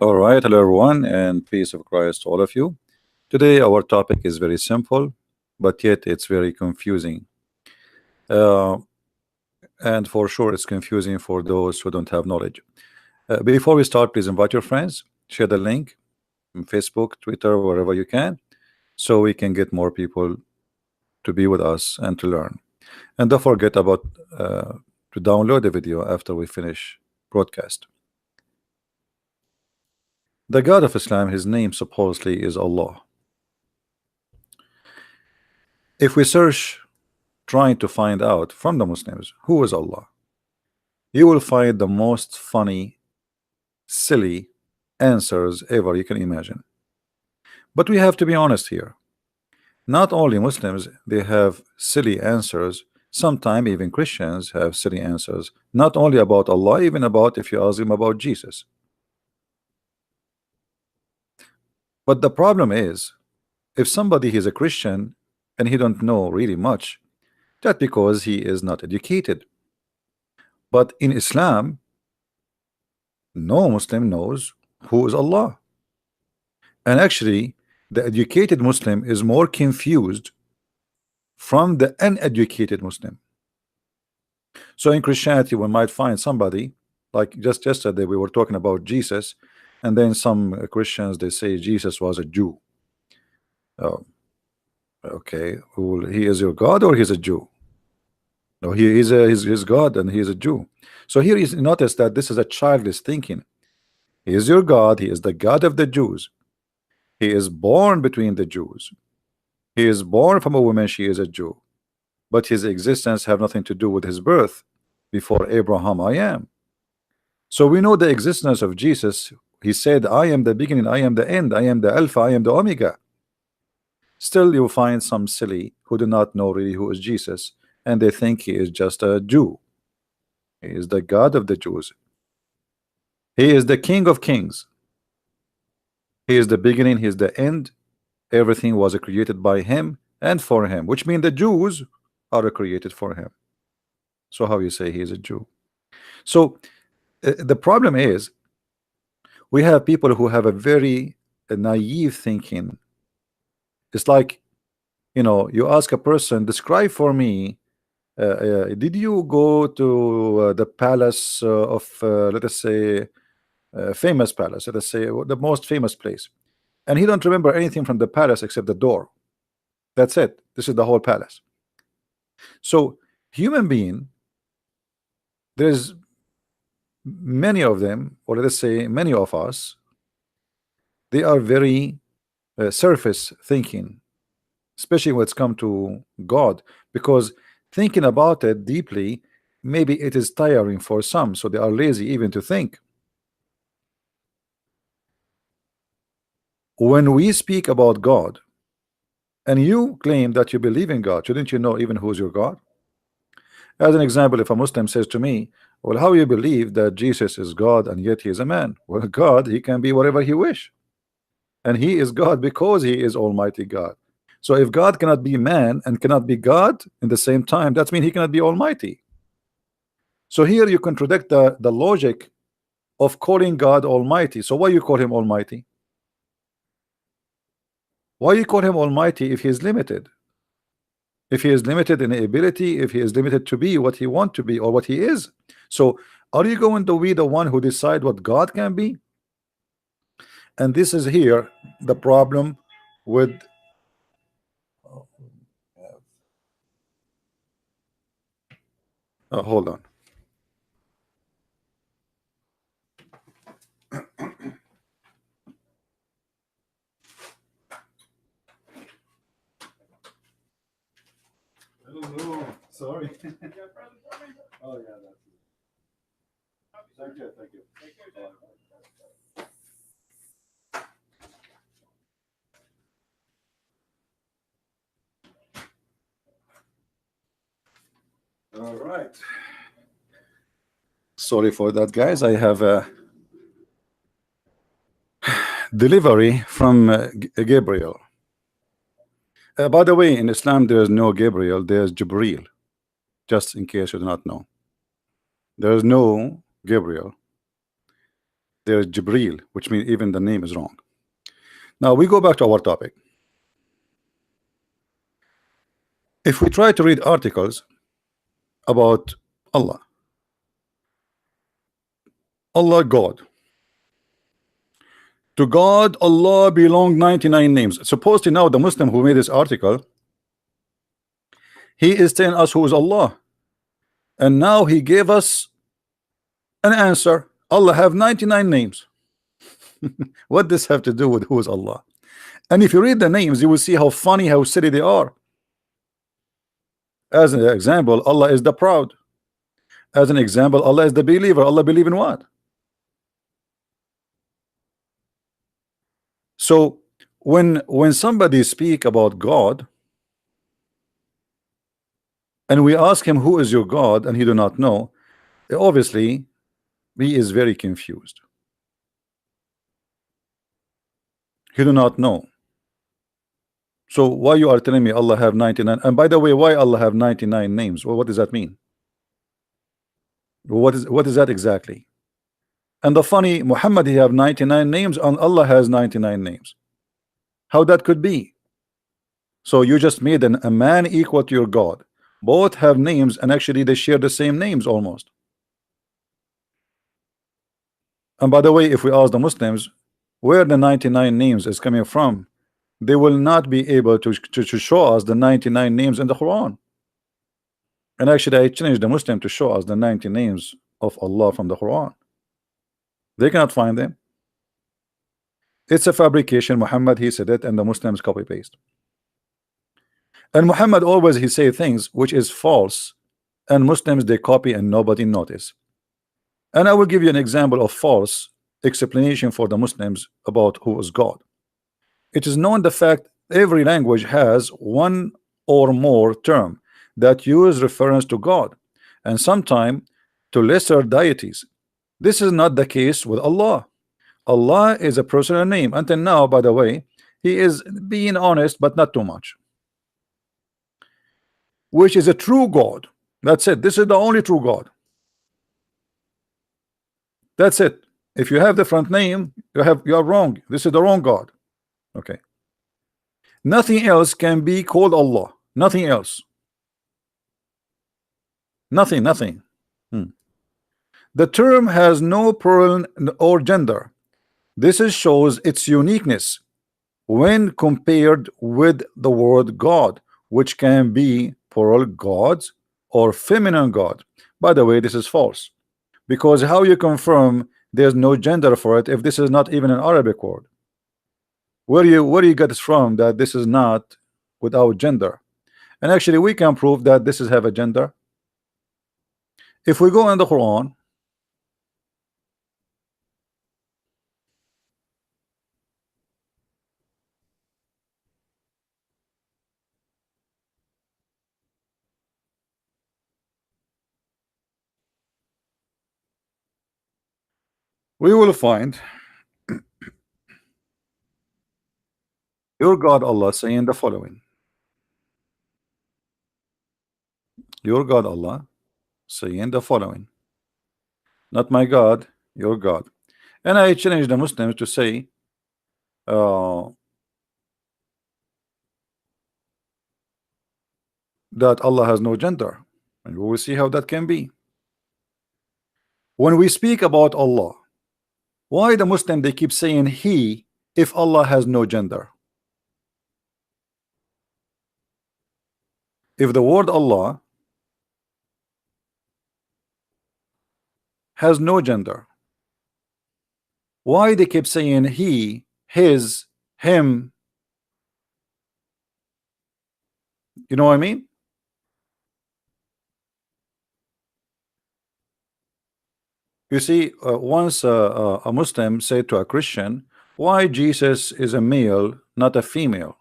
All right, hello everyone, and peace of Christ to all of you. Today, our topic is very simple, but yet it's very confusing. Uh, and for sure, it's confusing for those who don't have knowledge. Before we start, please invite your friends, share the link on Facebook, Twitter, wherever you can, so we can get more people to be with us and to learn. And don't forget about to download the video after we finish broadcast. The God of Islam, his name supposedly is Allah. If we search trying to find out from the Muslims who is Allah, you will find the most funny, silly answers ever you can imagine. But we have to be honest here. Not only Muslims, they have silly answers. Sometimes even Christians have silly answers. Not only about Allah, even about if you ask them about Jesus. But the problem is, if somebody is a Christian and he don't know really much, that's because he is not educated. But in Islam, no Muslim knows who is Allah. And actually, the educated Muslim is more confused from the uneducated Muslim. So in Christianity, we might find somebody, like just yesterday we were talking about Jesus, and then some Christians, they say Jesus was a Jew. Oh, okay, well, he is your God or he's a Jew? No, he is his God and he is a Jew. So here is notice that this is a childish thinking. He is your God, he is the God of the Jews. He is born between the Jews. He is born from a woman, she is a Jew. But his existence have nothing to do with his birth. Before Abraham, I am. So we know the existence of Jesus. He said, I am the beginning, I am the end, I am the Alpha, I am the Omega. Still, you find some silly who do not know really who is Jesus, and they think he is just a Jew. He is the God of the Jews. He is the King of Kings. He is the beginning, he is the end. Everything was created by him and for him, which means the Jews are created for him. So how you say he is a Jew? So the problem is we have people who have a very naive thinking. It's like, you know, you ask a person, describe for me, did you go to the palace of, let us say, famous palace, let us say the most famous place, and he don't remember anything from the palace except the door. That's it. This is the whole palace. So human being, there's many of them, or let us say many of us, they are very surface thinking, especially when it's come to God, because thinking about it deeply, maybe it is tiring for some, so they are lazy even to think. When we speak about God and you claim that you believe in God, shouldn't you know even who's your God? As an example, if a Muslim says to me, well, how you believe that Jesus is God and yet he is a man? Well, God, he can be whatever he wish, and he is God because he is Almighty God. So if God cannot be man and cannot be God in the same time, that means he cannot be Almighty. So here you contradict the logic of calling God Almighty. So why you call him Almighty? Why you call him Almighty if he is limited? If he is limited in ability, if he is limited to be what he want to be or what he is. So are you going to be the one who decide what God can be? And this is here the problem with hold on. I don't know. Sorry. Oh yeah, that's it. Thank you, thank you. All right. Sorry for that, guys. I have a delivery from Gabriel. By the way, in Islam, there is no Gabriel, there's Jibril. Just in case you do not know, there is no Gabriel. There's Jibril, which means even the name is wrong. Now we go back to our topic. If we try to read articles about Allah, Allah God, to God Allah belong 99 names. Supposedly now the Muslim who made this article, he is telling us who is Allah, and now he gave us an answer. Allah have 99 names. What does this have to do with who is Allah? And if you read the names, you will see how funny, how silly they are. As an example, Allah is the proud. As an example, Allah is the believer. Allah believe in what? So when somebody speak about God and we ask him who is your God and he do not know, obviously he is very confused. He do not know. So why you are telling me Allah have 99? And by the way, why Allah have 99 names? Well, what does that mean? What is that exactly? And the funny, Muhammad, he have 99 names and Allah has 99 names. How that could be? So you just made a man equal to your God. Both have names and actually they share the same names almost. And by the way, if we ask the Muslims where the 99 names is coming from, they will not be able to show us the 99 names in the Quran. And actually I challenge the Muslim to show us the 90 names of Allah from the Quran. They cannot find them. It's a fabrication. Muhammad, he said it, and the Muslims copy paste. And Muhammad always he say things which is false, and Muslims they copy and nobody notice. And I will give you an example of false explanation for the Muslims about who is God. It is known the fact every language has one or more term that use reference to God and sometimes to lesser deities. This is not the case with Allah. Allah is a personal name. Until now, by the way, he is being honest, but not too much. Which is a true God. That's it. This is the only true God. That's it. If you have different name, you are wrong. This is the wrong God. Okay. Nothing else can be called Allah. Nothing else. Nothing. The term has no plural or gender. This shows its uniqueness when compared with the word God, which can be plural gods or feminine God. By the way, this is false, because how you confirm there's no gender for it if this is not even an Arabic word? Where do you get this from that this is not without gender? And actually we can prove that this is have a gender. If we go in the Quran, we will find your God Allah saying the following. Your God Allah saying the following. Not my God, your God. And I challenge the Muslims to say that Allah has no gender, and we will see how that can be. When we speak about Allah, why the Muslim they keep saying he if Allah has no gender? If the word Allah has no gender, why they keep saying he, his, him? You know what I mean? You see, once a Muslim said to a Christian, why Jesus is a male, not a female?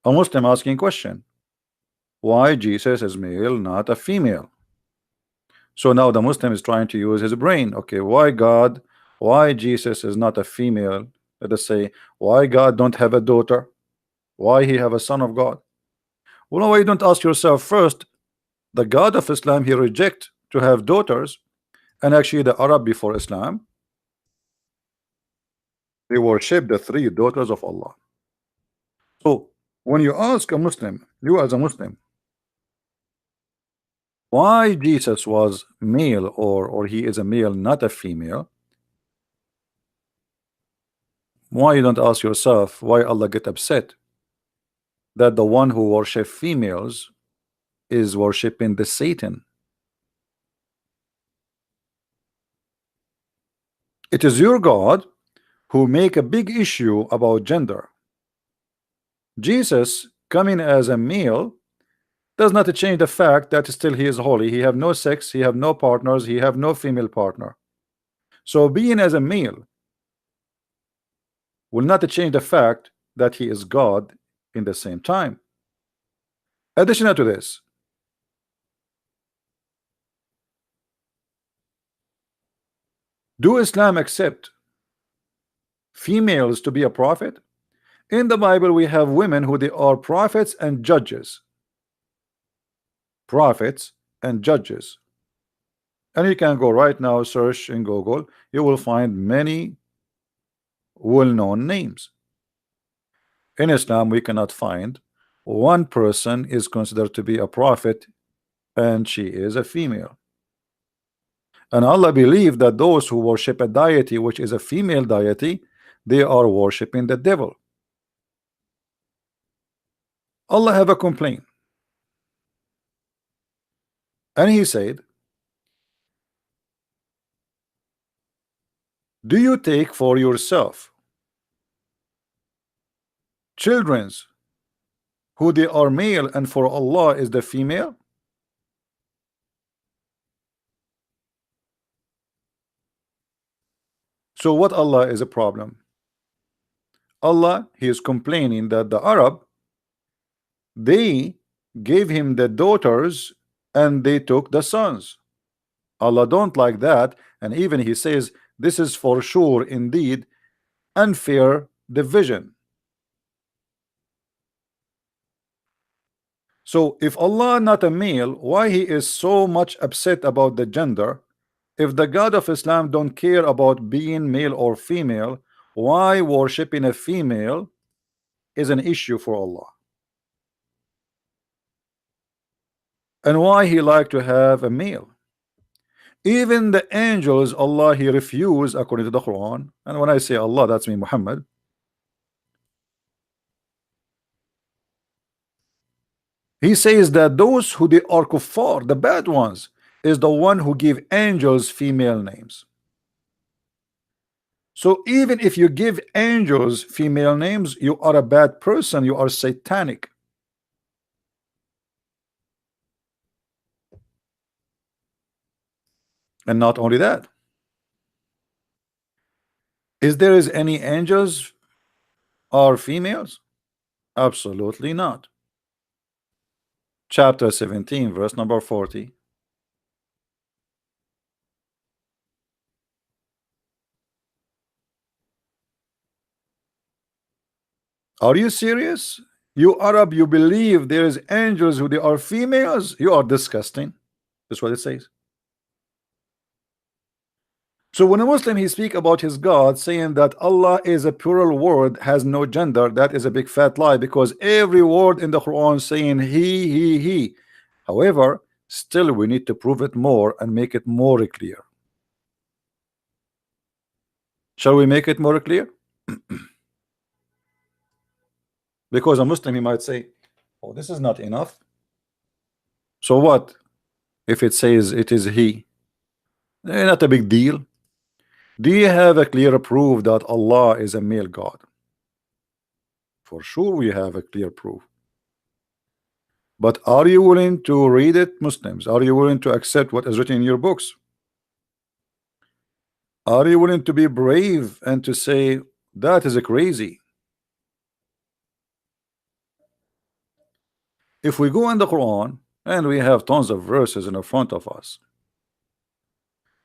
A Muslim asking question, why Jesus is male, not a female? So now the Muslim is trying to use his brain. Okay, why Jesus is not a female? Let us say, why God don't have a daughter? Why he have a son of God? Well, why you don't ask yourself first, the God of Islam, he reject to have daughters, and actually the Arab before Islam, They worship the three daughters of Allah. So when you ask a Muslim, you as a Muslim, why Jesus was male, or he is a male, not a female, why you don't ask yourself why Allah get upset that the one who worship females is worshiping the Satan? It is your God who make a big issue about gender. Jesus coming as a male does not change the fact that still he is holy. He have no sex, he have no partners, he have no female partner. So being as a male will not change the fact that he is God in the same time. Additional to this, do Islam accept females to be a prophet? In the Bible we have women who they are prophets and judges. Prophets and judges. And you can go right now, search in Google, you will find many well-known names. In Islam we cannot find one person is considered to be a prophet and she is a female. And Allah believed that those who worship a deity which is a female deity, they are worshiping the devil. Allah have a complaint, and he said, do you take for yourself children's who they are male and for Allah is the female? So what Allah is a problem? Allah, he is complaining that the Arab, they gave him the daughters and they took the sons. Allah don't like that, and even he says this is for sure indeed unfair division. So if Allah not a male, why he is so much upset about the gender? If the God of Islam don't care about being male or female, why worshiping a female is an issue for Allah? And why he like to have a male? Even the angels, Allah he refused according to the Quran. And when I say Allah, that's me, Muhammad. He says that those who they are kuffar, the bad ones, is the one who give angels female names. So even if you give angels female names, you are a bad person, you are satanic. And not only that, is there any angels are females? Absolutely not. Chapter 17 verse number 40. Are you serious? You Arab, you believe there is angels who they are females? You are disgusting. That's what it says. So when a Muslim he speak about his God saying that Allah is a plural word, has no gender, that is a big fat lie, because every word in the Quran saying he. However, still we need to prove it more and make it more clear. Shall we make it more clear? Because a Muslim he might say, oh, this is not enough. So what if it says it is he? Not a big deal. Do you have a clear proof that Allah is a male God? For sure we have a clear proof. But are you willing to read it, Muslims? Are you willing to accept what is written in your books? Are you willing to be brave and to say that is a crazy? If we go in the Quran, and we have tons of verses in front of us,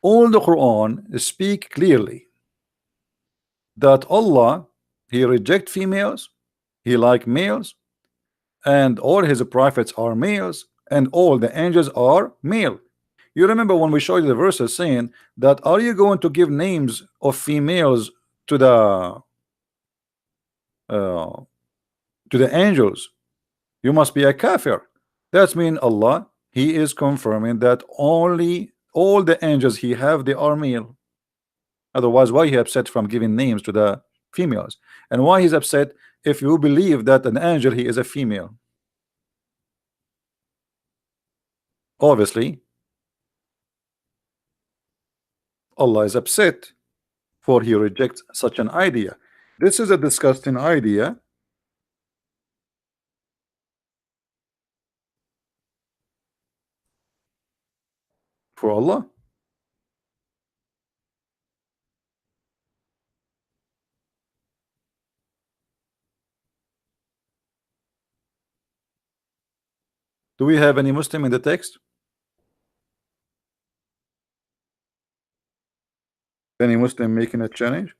all the Quran speak clearly that Allah he reject females, he like males, and all his prophets are males, and all the angels are male. You remember when we showed you the verses saying that are you going to give names of females to the uh, to the angels, you must be a kafir. That's mean Allah, he is confirming that only all the angels he have, they are male. Otherwise, why he upset from giving names to the females? And why he's upset if you believe that an angel he is a female? Obviously, Allah is upset for he rejects such an idea. This is a disgusting idea. For Allah. Do we have any Muslim in the text? Any Muslim making a challenge?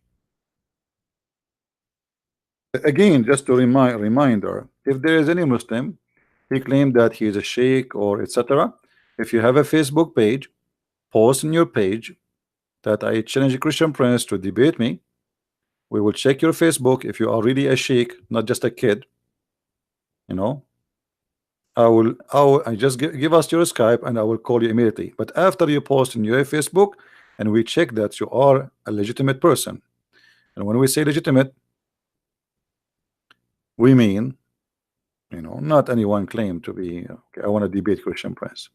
Again, just a reminder, if there is any Muslim, he claimed that he is a sheikh or etc. If you have a Facebook page, post in your page that I challenge a Christian prince to debate me. We will check your Facebook if you are really a sheikh, not just a kid. You know, I just give us your Skype and I will call you immediately. But after you post in your Facebook and we check that you are a legitimate person, and when we say legitimate, we mean, you know, not anyone claim to be okay, I want to debate Christian prince.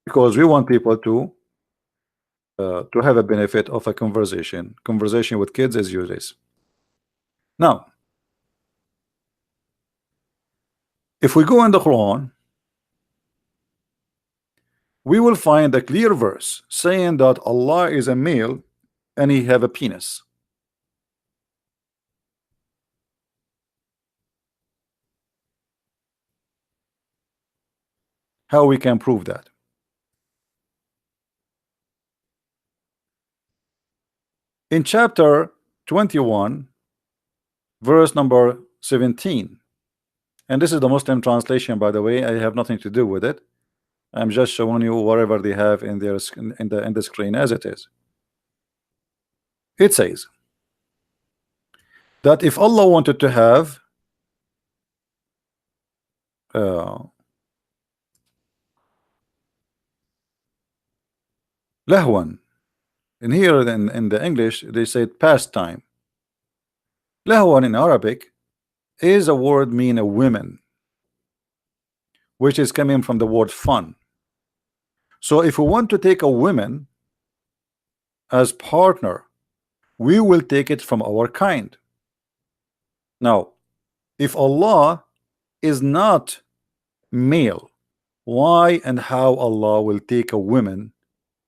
Because we want people to have a benefit of a conversation. Conversation with kids is useless. Now, if we go in the Quran, we will find a clear verse saying that Allah is a male and he have a penis. How we can prove that? In chapter 21, verse number 17, and this is the Muslim translation, by the way. I have nothing to do with it. I'm just showing you whatever they have in their in the screen as it is. It says that if Allah wanted to have lahwan, and here in the English they said pastime. Lahwan in Arabic is a word mean a women, which is coming from the word fun. So if we want to take a woman as partner, we will take it from our kind. Now, if Allah is not male, why and how Allah will take a woman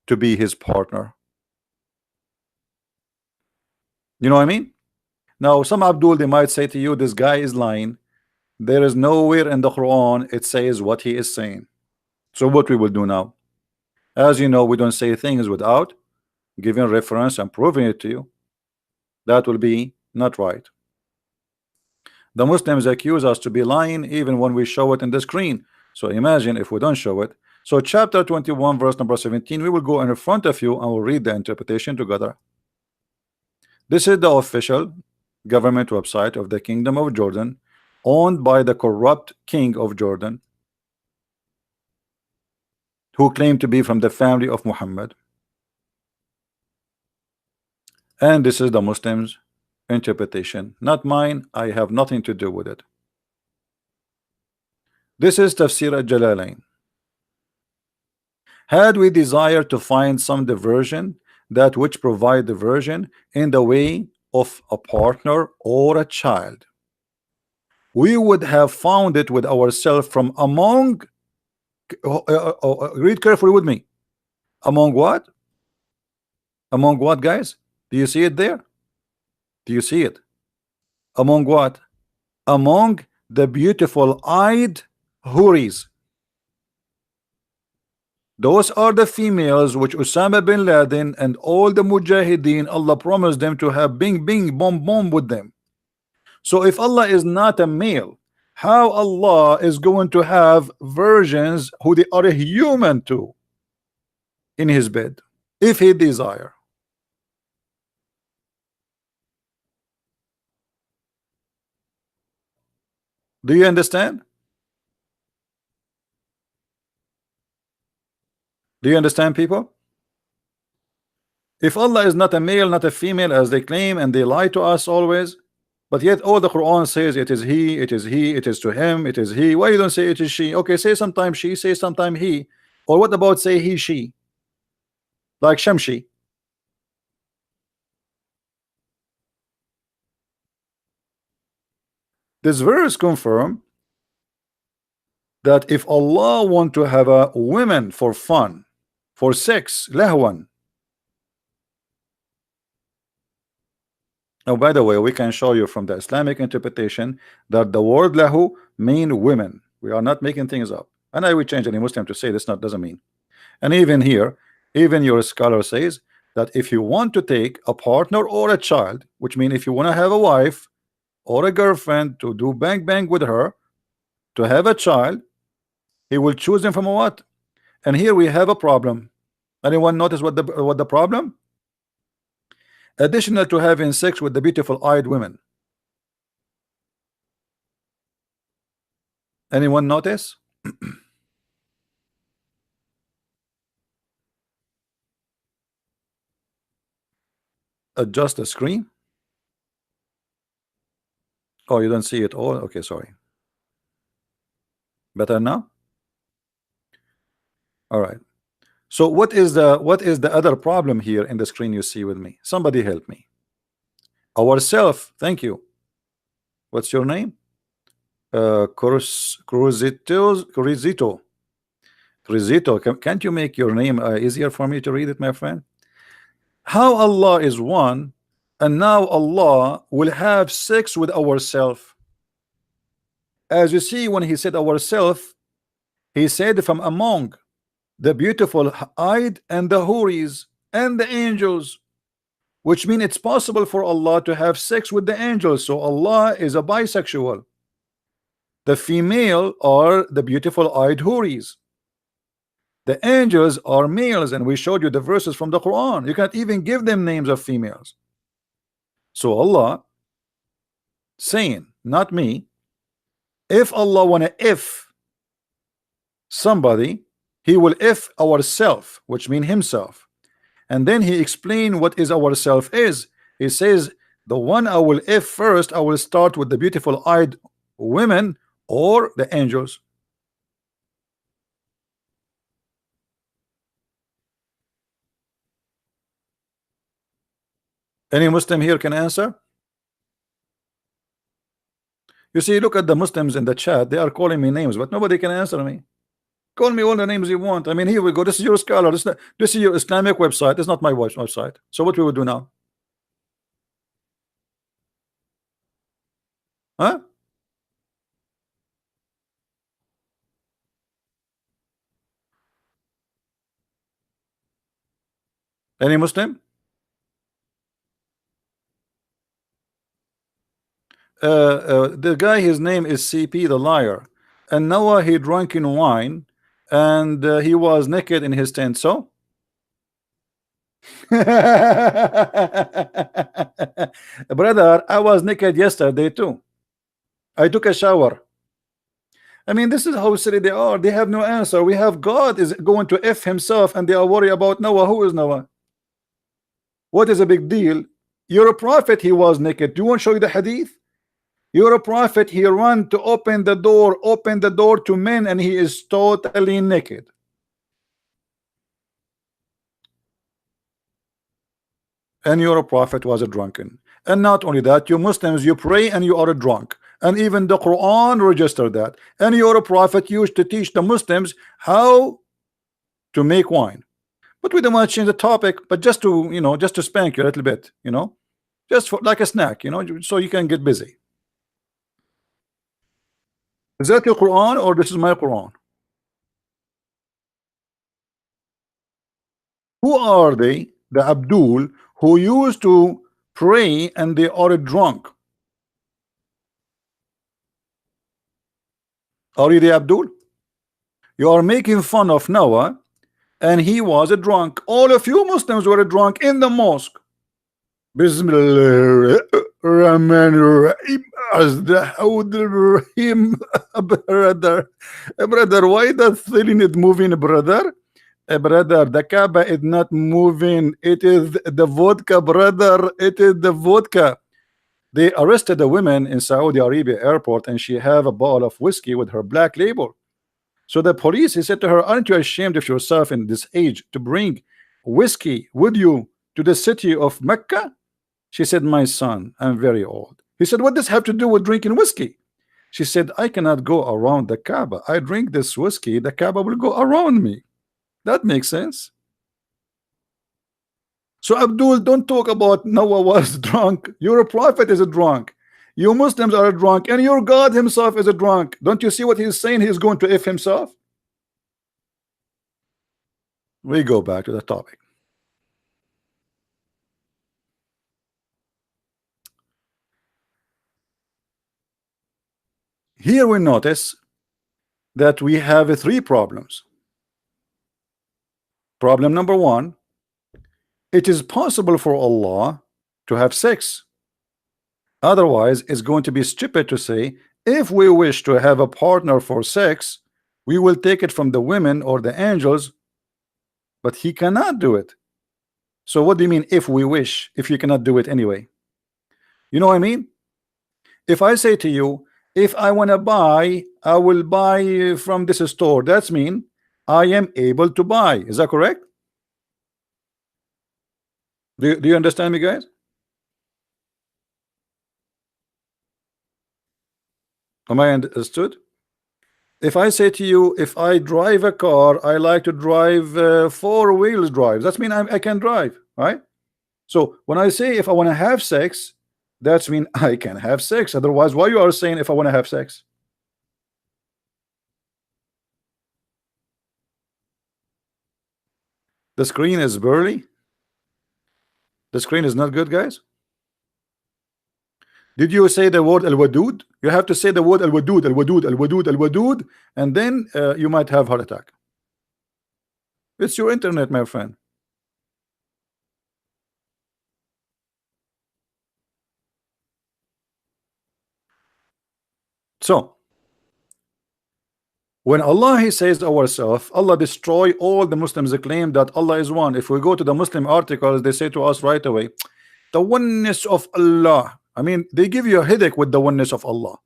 to be his partner? You know what I mean? Now, some Abdul, they might say to you, this guy is lying. There is nowhere in the Quran it says what he is saying. So what we will do now? As you know, we don't say things without giving reference and proving it to you. That will be not right. The Muslims accuse us to be lying even when we show it in the screen. So imagine if we don't show it. So chapter 21, verse number 17, we will go in front of you and we'll read the interpretation together. This is the official government website of the Kingdom of Jordan, owned by the corrupt king of Jordan, who claimed to be from the family of Muhammad. And this is the Muslims' interpretation, not mine. I have nothing to do with it. This is Tafsir al-Jalalain. Had we desire to find some diversion, that which provide diversion in the way of a partner or a child, we would have found it with ourselves from among, read carefully with me, among what? Among what, guys? Do you see it there? Do you see it? Among what? Among the beautiful eyed houris. Those are the females which Osama bin Laden and all the Mujahideen, Allah promised them to have bing bing bomb bomb with them. So if Allah is not a male, how Allah is going to have virgins who they are a human too in his bed, if he desire? Do you understand? Do you understand, people? If Allah is not a male, not a female, as they claim, and they lie to us always, but yet all the Quran says it is he, it is he, it is to him, it is he. Why you don't say it is she? Okay, say sometime she, say sometime he. Or what about say he, she? Like Shamshi. This verse confirm that if Allah want to have a women for fun, for sex, lahwan. Now, by the way, we can show you from the Islamic interpretation that the word lahu mean women. We are not making things up. And I will change any Muslim to say this not doesn't mean. And even here, even your scholar says that if you want to take a partner or a child, which means if you want to have a wife or a girlfriend to do bang bang with her, to have a child, he will choose them from a what? And here we have a problem. Anyone notice what the problem? Additional to having sex with the beautiful eyed women. Anyone notice? Adjust the screen. Oh, you don't see it all? Okay, sorry. Better now? All right. So what is the other problem here in the screen you see with me? Somebody help me. Ourself, thank you. What's your name? Cruzito. Can't you make your name easier for me to read it, my friend? How Allah is one, and now Allah will have sex with ourself. As you see, when he said ourself, he said from among the beautiful eyed and the houris and the angels, which means it's possible for Allah to have sex with the angels. So Allah is a bisexual. The female are the beautiful eyed houris. The angels are males, and we showed you the verses from the Quran. You can't even give them names of females. So Allah saying, not me, if Allah wanna if somebody, he will if ourself, which mean himself. And then he explained what is ourself is. He says, the one I will if first, I will start with the beautiful eyed women or the angels. Any Muslim here can answer? You see, look at the Muslims in the chat. They are calling me names, but nobody can answer me. Call me all the names you want. I mean, here we go. This is your scholar. This is your Islamic website. It's not my website. So what we will do now? Huh? Any Muslim? The guy, his name is CP the liar, and Noah he drank in wine, and he was naked in his tent. So brother, I was naked yesterday too. I took a shower. I mean, this is how silly they are. They have no answer. We have God is going to F himself, and they are worried about Noah. Who is Noah? What is a big deal? You're a prophet. He was naked. Do you want to show you the hadith? You're a prophet. He run to open the door to men, and he is totally naked. And you're a prophet was a drunken. And not only that, you Muslims, you pray and you are a drunk. And even the Quran registered that. And you're a prophet used to teach the Muslims how to make wine. But we don't want to change the topic, but just to, you know, just to spank you a little bit, you know, just for like a snack, you know, so you can get busy. Is that your Quran or this is my Quran? Who are they? The Abdul who used to pray and they are drunk. Are you the Abdul? You are making fun of Noah, and he was a drunk. All of you Muslims were drunk in the mosque Bismillahirrahmanirrahim. Rahim. Brother, why that thing is moving, brother? Brother, the Kaaba is not moving. It is the vodka, brother. It is the vodka. They arrested a woman in Saudi Arabia airport, and she have a bottle of whiskey with her black label. So the police, he said to her, aren't you ashamed of yourself in this age to bring whiskey with you to the city of Mecca? She said, my son, I'm very old. He said, what does this have to do with drinking whiskey? She said, I cannot go around the Kaaba. I drink this whiskey, the Kaaba will go around me. That makes sense. So Abdul, don't talk about Noah was drunk. Your prophet is a drunk. You Muslims are drunk, and your God himself is a drunk. Don't you see what he's saying? He's going to F himself. We go back to the topic. Here we notice that we have three problems. Problem number one, it is possible for Allah to have sex. Otherwise, it's going to be stupid to say, if we wish to have a partner for sex, we will take it from the women or the angels, but he cannot do it. So what do you mean, if we wish, if you cannot do it anyway? You know what I mean? If I say to you, if I want to buy, I will buy from this store. That's mean I am able to buy. Is that correct? Do you understand me, guys? Am I understood? If I say to you, if I drive a car, I like to drive four-wheel drive. That's mean I can drive, right? So when I say if I want to have sex, that's mean I can have sex. Otherwise, why you are saying if I want to have sex? The screen is burly. The screen is not good, guys. Did you say the word al-wadud? You have to say the word al-wadud, al-wadud, al-wadud, al-wadud, and then you might have heart attack. It's your internet, my friend. So when Allah he says ourselves, Allah destroy all the Muslims claim that Allah is one. If we go to the Muslim articles, they say to us right away, the oneness of Allah. I mean, they give you a headache with the oneness of Allah.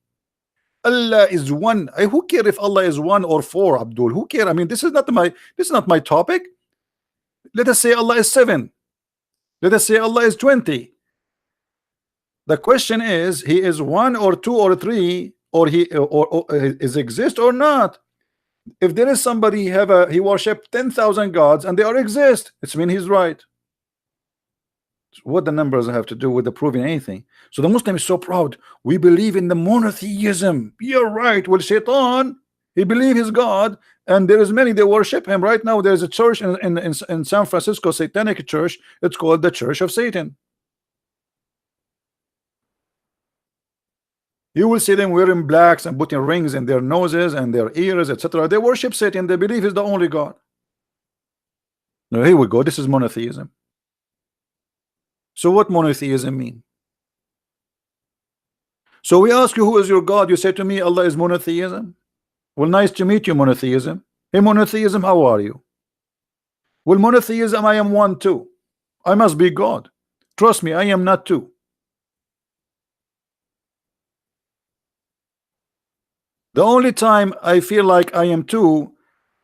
Allah is one. Who care if Allah is one or four, Abdul? Who care? I mean, this is not my topic. Let us say Allah is 7. Let us say Allah is 20. The question is, he is 1 or 2 or 3, or he or is exist or not. If there is somebody he worship 10,000 gods and they are exist, it's mean he's right. What the numbers have to do with the proving anything? So the Muslim is so proud. We believe in the monotheism. You're right. Well, Shaitan, he believe his God, and there is many they worship him. Right now, there is a church in San Francisco, satanic church. It's called the Church of Satan. You will see them wearing blacks and putting rings in their noses and their ears, etc. They worship Satan. They believe he's the only God. Now here we go. This is monotheism. So what monotheism mean? So we ask you, who is your God? You say to me, Allah is monotheism. Well, nice to meet you, monotheism. Hey, monotheism, how are you? Well, monotheism, I am one too. I must be God. Trust me, I am not two. The only time I feel like I am two,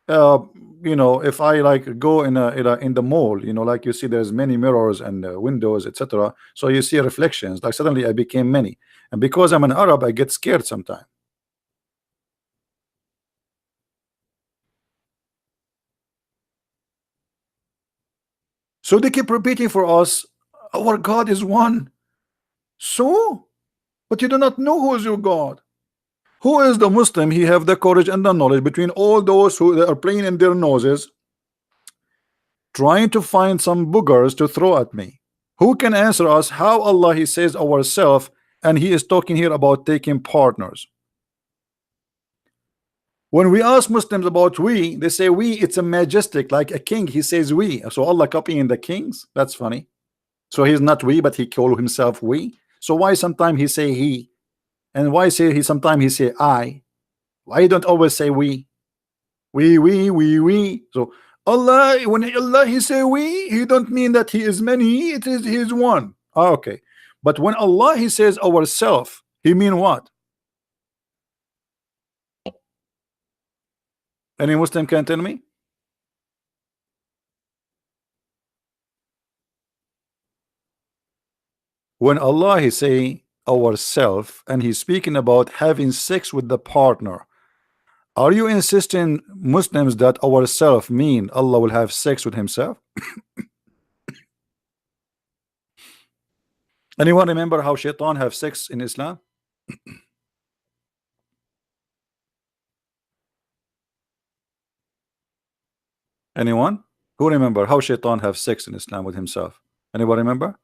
you know, if I like go in the mall, you know, like you see there's many mirrors and windows, etc. So you see reflections. Like suddenly I became many, and because I'm an Arab, I get scared sometimes. So they keep repeating for us, our God is one. So, but you do not know who is your God. Who is the Muslim? He have the courage and the knowledge between all those who are playing in their noses, trying to find some boogers to throw at me. Who can answer us how Allah he says ourself, and he is talking here about taking partners? When we ask Muslims about we, they say we, it's a majestic, like a king. He says we. So Allah copying the kings. That's funny. So he's not we, but he call himself we. So why sometimes he say he, and why say he sometimes he say I? Why you don't always say we? We. So Allah, when Allah he say we, he don't mean that he is many. It is he is one. Ah, okay, but when Allah he says ourself, he mean what? Any Muslim can tell me? When Allah he say ourself and he's speaking about having sex with the partner, are you insisting Muslims that ourself mean Allah will have sex with himself? Anyone remember how shaitan have sex in Islam? Anyone who remember how shaitan have sex in Islam with himself? Anyone remember?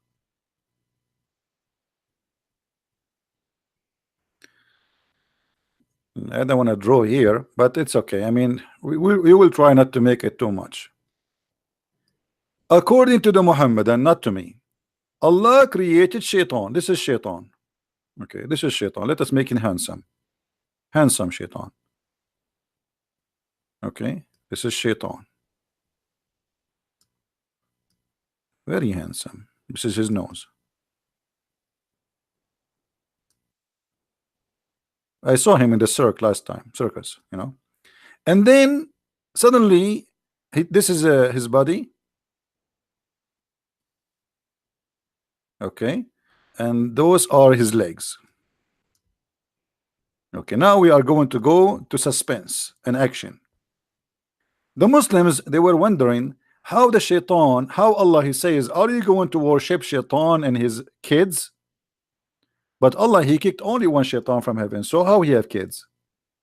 I don't want to draw here, but it's okay. I mean, we will try not to make it too much. According to the Muhammadan, not to me, Allah created shaitan. This is shaitan. Okay, this is shaitan. Let us make it handsome. Handsome shaitan. Okay, this is shaitan. Very handsome. This is his nose. I saw him in the circus, you know. And then suddenly, this is his body. Okay, and those are his legs. Okay, now we are going to go to suspense and action. The Muslims, they were wondering how the shaitan, how Allah he says, are you going to worship shaitan and his kids? But Allah he kicked only one shaitan from heaven, so how he have kids?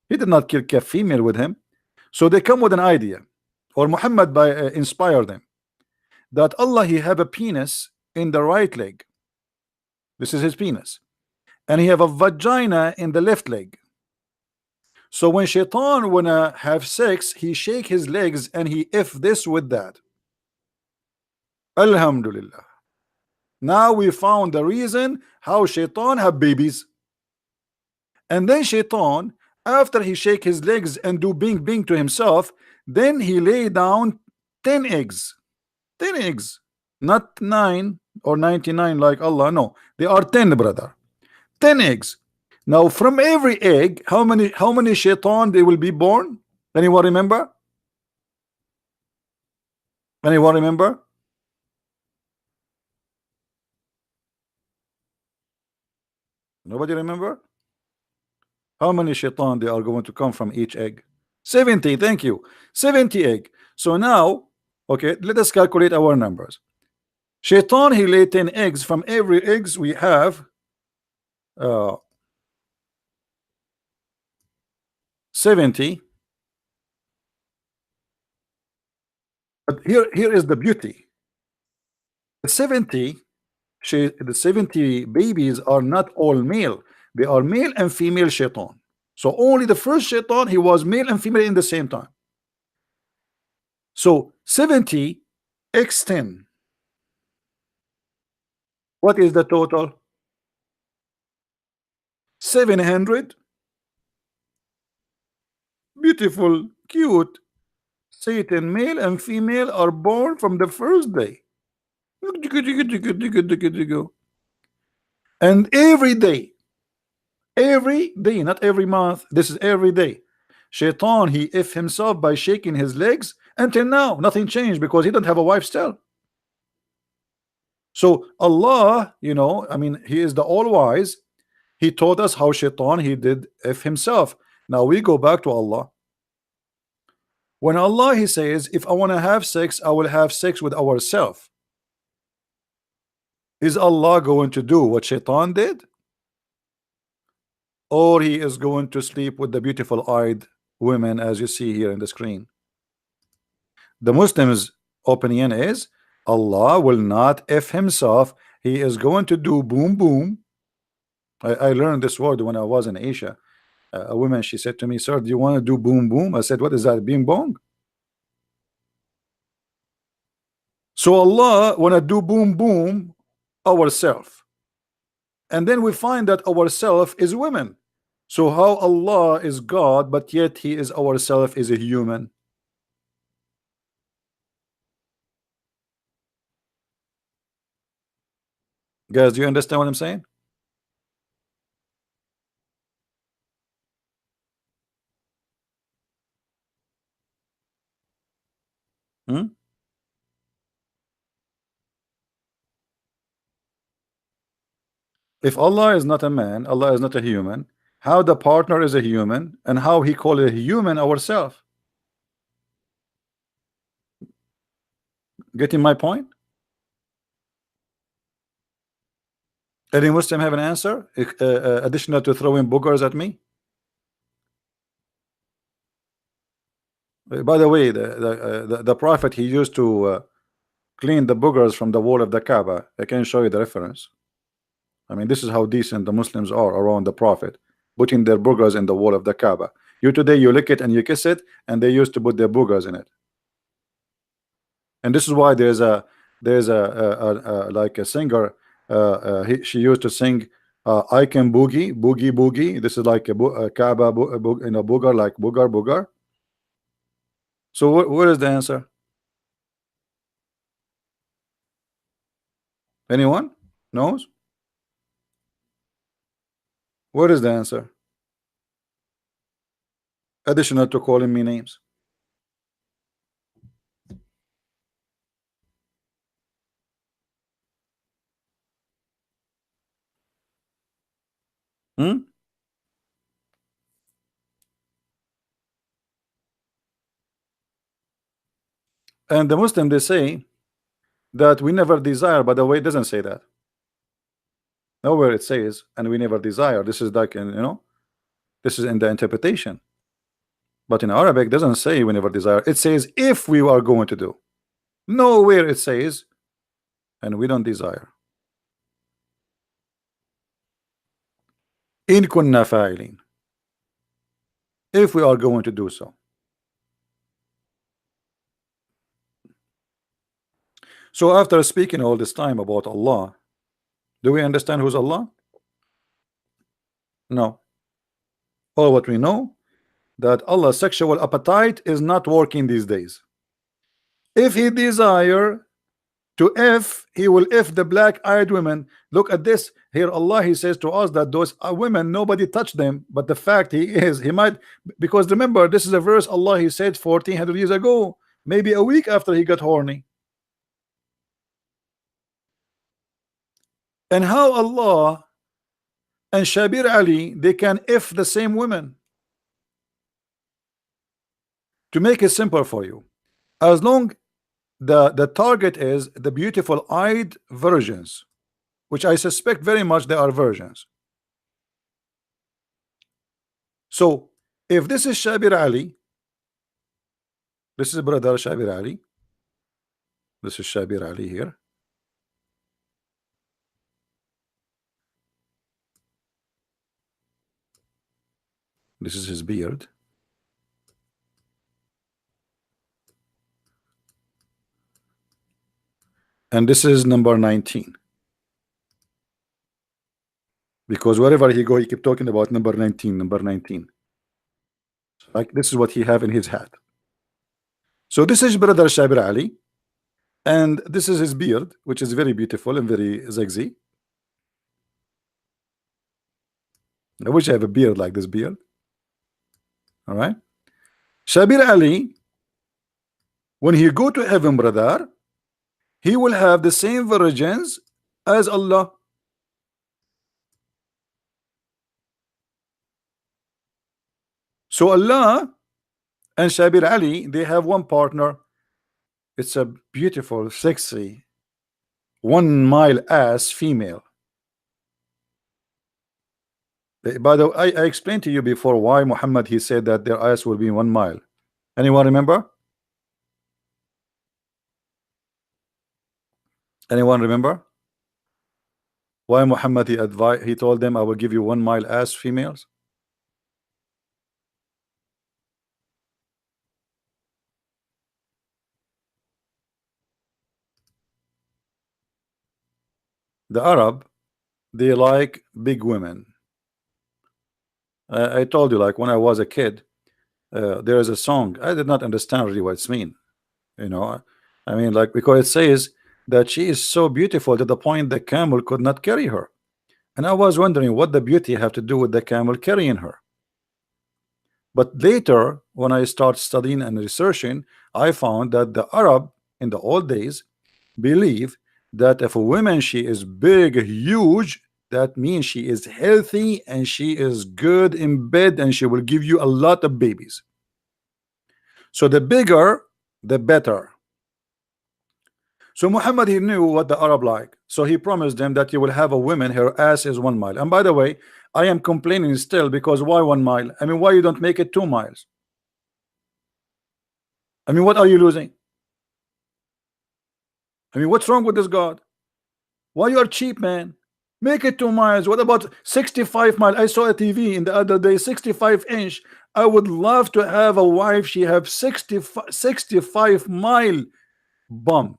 He did not kill a female with him. So they come with an idea, or Muhammad by inspire them, that Allah he have a penis in the right leg. This is his penis, and he have a vagina in the left leg. So when shaitan wanna have sex, he shake his legs and he if this with that. Alhamdulillah. Now we found the reason how shaitan have babies. And then shaitan, after he shake his legs and do bing bing to himself, then he lay down 10 eggs. 10 eggs, not 9 or 99 like Allah. No, they are 10, brother. 10 eggs. Now from every egg, how many shaitan they will be born? Anyone remember? Anyone remember? Nobody remember? How many shaitan they are going to come from each egg? 70. Thank you. 70 egg. So now, okay, let us calculate our numbers. Shaitan he lay 10 eggs. From every eggs we have 70. But here is the beauty. The 70 babies are not all male. They are male and female shaitan. So only the first shaitan he was male and female in the same time. So 70 x 10. What is the total? 700 beautiful, cute Satan male and female are born from the first day. And every day, not every month, this is every day. Shaitan he if himself by shaking his legs. Until now nothing changed because he don't have a wife still. So Allah, you know, I mean, he is the all-wise. He told us how shaitan he did if himself. Now we go back to Allah. When Allah he says, if I want to have sex, I will have sex with ourselves. Is Allah going to do what shaitan did? Or he is going to sleep with the beautiful eyed women as you see here in the screen? The Muslims opinion is Allah will not if himself. He is going to do boom boom. I learned this word when I was in Asia. A woman, she said to me, sir, do you want to do boom boom? I said, what is that? Bing bong? So Allah want to do boom boom ourself, and then we find that ourself is women. So how Allah is God, but yet He is ourself is a human? Guys, do you understand what I'm saying? Hmm? If Allah is not a man, Allah is not a human, how the partner is a human, and how He called a human ourselves? Getting my point? Any Muslim have an answer additional to throwing boogers at me? By the way, the Prophet, he used to clean the boogers from the wall of the Kaaba. I can show you the reference. I mean, this is how decent the Muslims are around the Prophet, putting their boogers in the wall of the Kaaba. You today, you lick it and you kiss it, and they used to put their boogers in it. And this is why there's a like a singer, she used to sing, I can boogie boogie boogie. This is like a Kaaba in a booger, like booger booger. So what is the answer? Anyone knows? What is the answer? Additional to calling me names. Hmm? And the Muslim, they say that we never desire. By the way, it doesn't say that. Nowhere it says, and we never desire. This is like in, this is in the interpretation. But in Arabic, it doesn't say we never desire. It says if we are going to do. Nowhere it says, and we don't desire. In kunna fa'ilin. If we are going to do so. So after speaking all this time about Allah, do we understand who's Allah? No. All what we know, that Allah's sexual appetite is not working these days. If He desire to if, He will if the black-eyed women. Look at this here. Allah, He says to us that those women, nobody touched them, but the fact He might, because remember, this is a verse Allah, He said 1400 years ago, maybe a week after He got horny. And how Allah and Shabir Ali, they can if the same women. To make it simple for you, as long the target is the beautiful eyed virgins, which I suspect very much they are virgins. So if this is Shabir Ali, this is brother Shabir Ali, this is Shabir Ali here. This is his beard. And this is number 19. Because wherever he go, he keep talking about number 19, number 19. Like this is what he have in his hat. So this is brother Shabir Ali. And this is his beard, which is very beautiful and very zigzag. I wish I have a beard like this beard. All right. Shabir Ali, when he go to heaven, brother, he will have the same virgins as Allah. So Allah and Shabir Ali, they have one partner. It's a beautiful, sexy, 1 mile ass female. By the way, I explained to you before why Muhammad, he said that their ass will be 1 mile. Anyone remember? Anyone remember? Why Muhammad, he told them, I will give you 1 mile ass females? the Arab, they like big women. I told you, like when I was a kid, there is a song. I did not understand really what it's mean. You know, I mean, like because it says that she is so beautiful to the point the camel could not carry her. And I was wondering what the beauty have to do with the camel carrying her. But later, when I start studying and researching, I found that the Arab in the old days believe that if a woman she is big, huge, that means she is healthy and she is good in bed and she will give you a lot of babies. So the bigger, the better. So Muhammad, he knew what the Arab like. So he promised them that you will have a woman, her ass is 1 mile. And by the way, I am complaining still because why 1 mile? I mean, why you don't make it 2 miles? I mean, what are you losing? I mean, what's wrong with this God? Why you are cheap, man? Make it 2 miles. What about 65 miles? I saw a TV in the other day, 65 inch. I would love to have a wife. She have 65 mile bum.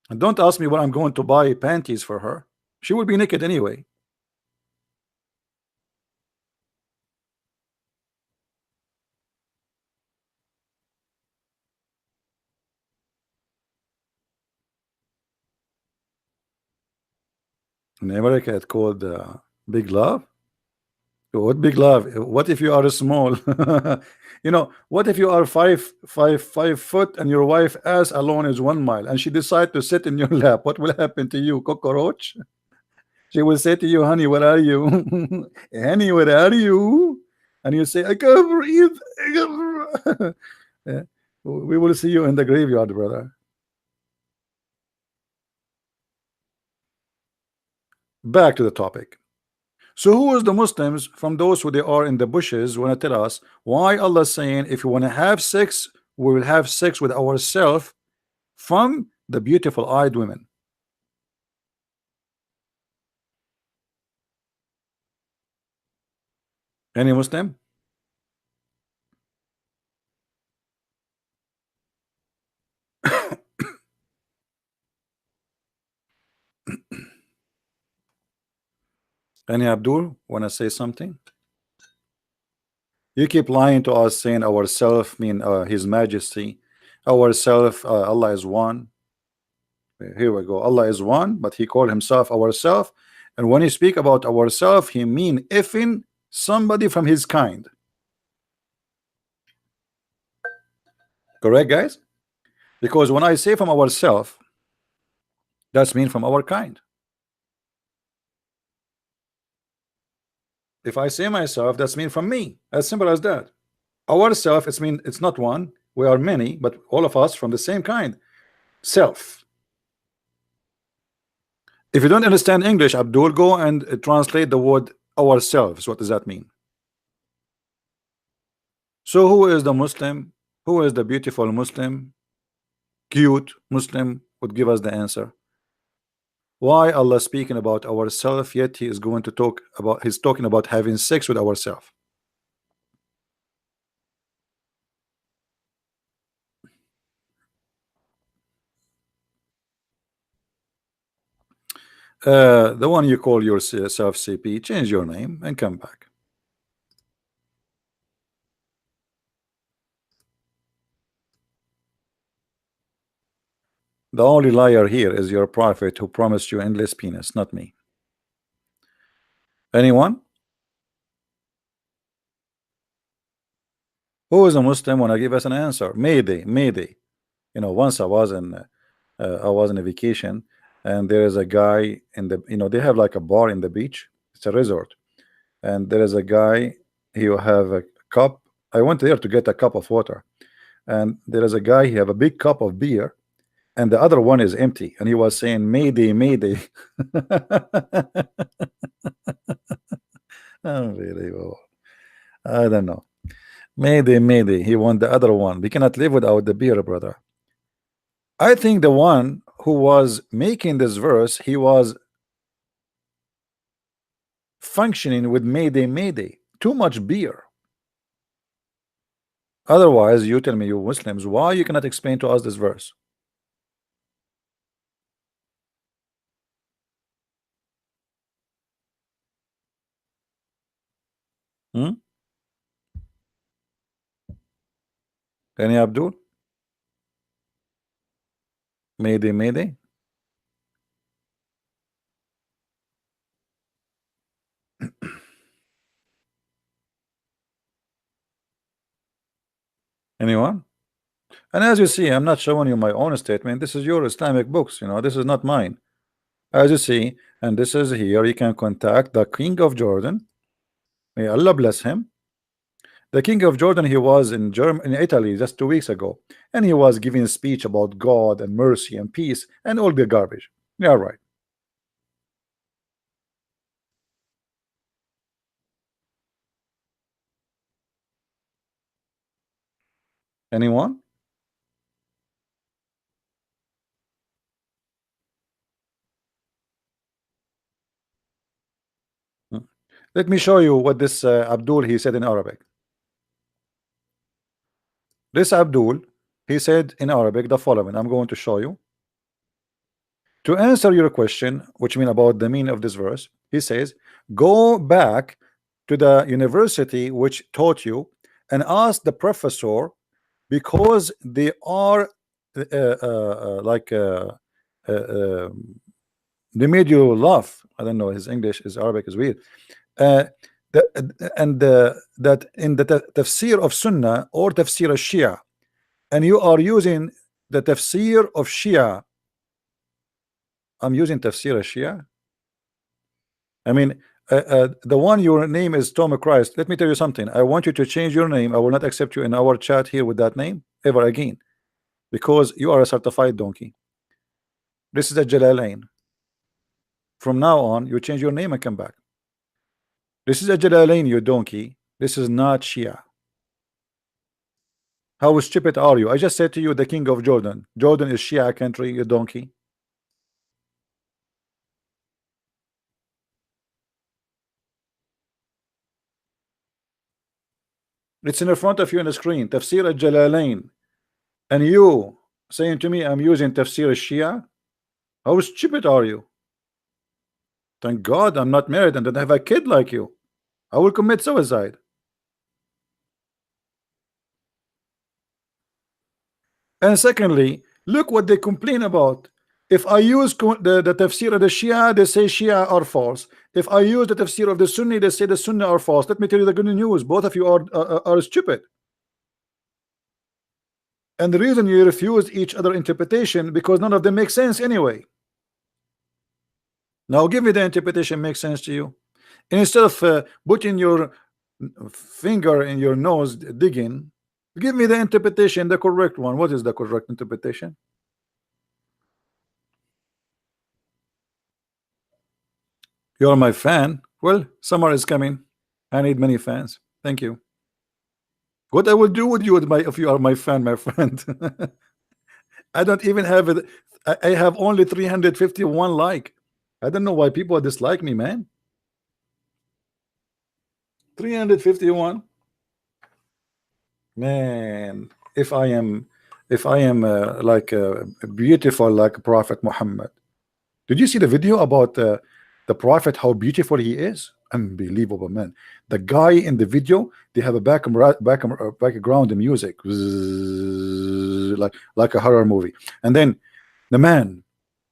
And don't ask me what I'm going to buy panties for her. She will be naked anyway. In America, it's called big love. What big love? What if you are small? You know, what if you are 5 foot and your wife ass alone is 1 mile and she decide to sit in your lap? What will happen to you, cockroach? She will say to you, honey, where are you? Honey, where are you? And you say, I can't breathe. I can't breathe. Yeah. We will see you in the graveyard, brother. Back to the topic. So who is the Muslims from those who they are in the bushes want to tell us why Allah is saying if you want to have sex, we will have sex with ourselves from the beautiful eyed women? Any Muslim? Any Abdul want to say something? You keep lying to us saying ourself mean His Majesty, ourself Allah is one. Here we go. Allah is one, but He called Himself ourself. And when He speak about ourself, He mean effing somebody from His kind. Correct, guys? Because when I say from ourself, that's mean from our kind. If I say myself, that's mean from me. As simple as that. Ourself, it's mean it's not one. We are many, but all of us from the same kind. Self. If you don't understand English, Abdul, go and translate the word ourselves. What does that mean? So who is the Muslim? Who is the beautiful Muslim? Cute Muslim would give us the answer. Why Allah speaking about ourself, yet He is going to talk about, He's talking about having sex with ourselves. The one you call yourself CP, change your name and come back. The only liar here is your prophet who promised you endless penis, not me. Anyone? Who is a Muslim want to give us an answer? Mayday, Mayday. You know, once I was in a vacation, and there is a guy in the, you know, they have like a bar in the beach. It's a resort, and there is a guy. He will have a cup. I went there to get a cup of water, and there is a guy. He have a big cup of beer, and the other one is empty. And he was saying, "Mayday, Mayday." Unbelievable. I don't know. Mayday, Mayday. He want the other one. We cannot live without the beer, brother. I think the one who was making this verse, he was functioning with Mayday, Mayday. Too much beer. Otherwise, you tell me, you Muslims, why you cannot explain to us this verse? Hmm? Any Abdul? Mayday, Mayday. Anyone? And as you see, I'm not showing you my own statement. This is your Islamic books, you know, this is not mine. As you see, and this is here, you can contact the King of Jordan. May Allah bless him. The King of Jordan, he was in Italy just 2 weeks ago, and he was giving a speech about God and mercy and peace and all the garbage. Yeah, right. Anyone? Hmm. Let me show you what this Abdul he said in Arabic. This Abdul, he said in Arabic the following. I'm going to show you. To answer your question, which mean about the meaning of this verse, he says, go back to the university which taught you and ask the professor, because they are like they made you laugh. I don't know, his English, his Arabic is weird. Uh, that in the tafsir of Sunnah or tafsir of Shia, and you are using the tafsir of Shia. I'm using tafsir of Shia. I mean, the one your name is Tom Christ. Let me tell you something. I want you to change your name. I will not accept you in our chat here with that name ever again, because you are a certified donkey. This is a Jalalain. From now on, you change your name and come back. This is a Jalalain, you donkey. This is not Shia. How stupid are you? I just said to you, the King of Jordan. Jordan is Shia country, you donkey. It's in the front of you on the screen. Tafsir al-Jalalain. And you saying to me, I'm using Tafsir al-Shia? How stupid are you? Thank God I'm not married and don't have a kid like you. I will commit suicide. And secondly, look what they complain about. If I use the tafsir of the Shia, they say Shia are false. If I use the tafsir of the Sunni, they say the Sunni are false. Let me tell you the good news. Both of you are stupid. And the reason you refuse each other interpretation, because none of them make sense anyway. Now give me the interpretation makes sense to you. And instead of putting your finger in your nose digging, give me the interpretation, the correct one. What is the correct interpretation? You're my fan. Well, summer is coming. I need many fans. Thank you. What I will do with you if you are my fan, my friend. I don't even have it. I have only 351 like. I don't know why people dislike me, man. 351. Man, if I am like beautiful like Prophet Muhammad. Did you see the video about the Prophet, how beautiful he is? Unbelievable, man. The guy in the video, they have a background music, like a horror movie. And then the man,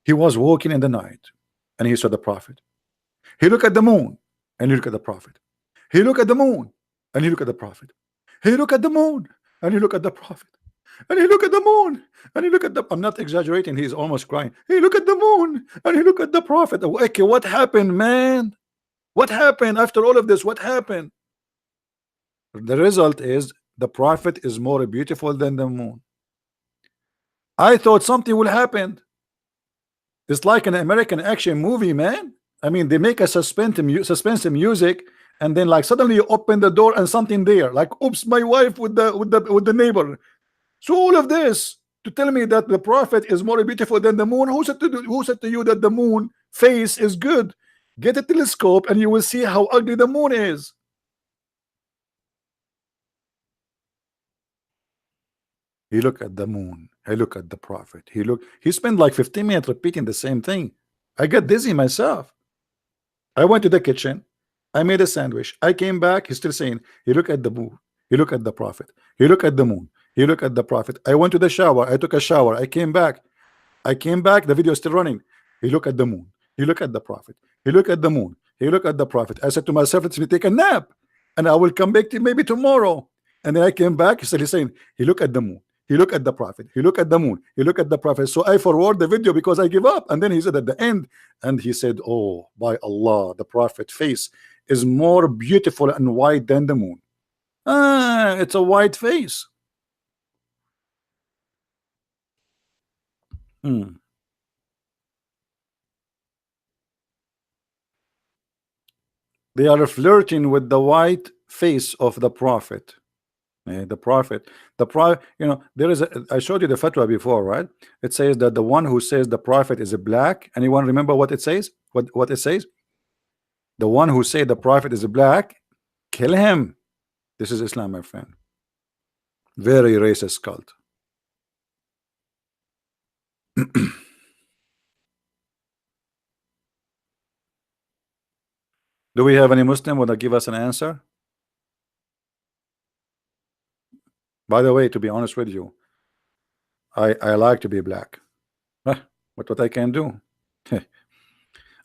he was walking in the night and he saw the Prophet. He looked at the moon and he looked at the Prophet. He looked at the moon and he looked at the Prophet. He looked at the moon and he looked at the Prophet. And he looked at the moon and he looked at the, I'm not exaggerating, he's almost crying. He looked at the moon and he looked at the Prophet. Okay, what happened, man? What happened after all of this? What happened? The result is the Prophet is more beautiful than the moon. I thought something will happen. It's like an American action movie, man. I mean, they make a suspense music, and then like suddenly you open the door and something there, like oops, my wife with the neighbor. So all of this to tell me that the Prophet is more beautiful than the moon. Who said to you that the moon face is good? Get a telescope and you will see how ugly the moon is. He looked at the moon. He looked at the Prophet. He spent like 15 minutes repeating the same thing. I got dizzy myself. I went to the kitchen. I made a sandwich. I came back. He's still saying, he look at the moon. He look at the prophet. He look at the moon. He look at the prophet. I went to the shower. I took a shower. I came back. The video is still running. He look at the moon. He look at the prophet. He look at the moon. He look at the prophet. I said to myself, let me take a nap, and I will come back to maybe tomorrow. And then I came back. He's saying, he look at the moon. He look at the prophet. He look at the moon. He look at the prophet. So I forward the video because I give up. And then he said at the end, and he said, oh, by Allah, the prophet face is more beautiful and white than the moon. Ah, it's a white face. They are flirting with the white face of the prophet. The prophet, you know, there is I showed you the fatwa before, right? It says that the one who says the prophet is a black. Anyone remember what it says? What it says? The one who say the prophet is a black, kill him. This is Islam, my friend. Very racist cult. Do we have any Muslim who will give us an answer? By the way, to be honest with you, I like to be black. But what I can do?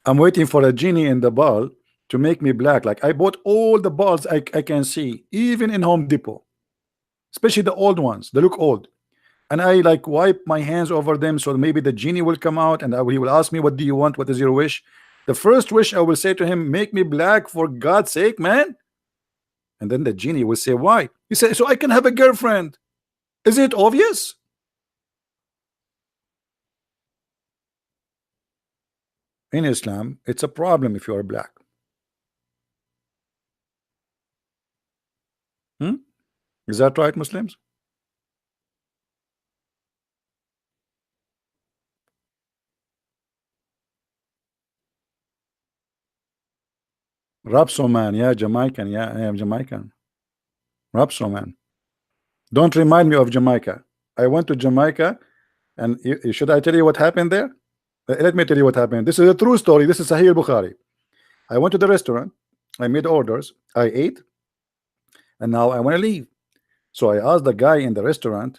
I'm waiting for a genie in the ball to make me black. Like I bought all the balls I can see, even in Home Depot, especially the old ones. They look old, and I like wipe my hands over them so maybe the genie will come out and he will ask me, what do you want? What is your wish? The first wish I will say to him, make me black for God's sake, man. And then the genie will say, why? He said, so I can have a girlfriend. Isn't it obvious? In Islam, it's a problem if you are black. Is that right, Muslims? Rapso man, yeah, Jamaican, yeah, I am Jamaican. Rapso man. Don't remind me of Jamaica. I went to Jamaica, and should I tell you what happened there? Let me tell you what happened. This is a true story. This is Sahih Bukhari. I went to the restaurant. I made orders. I ate, and now I want to leave. So I asked the guy in the restaurant,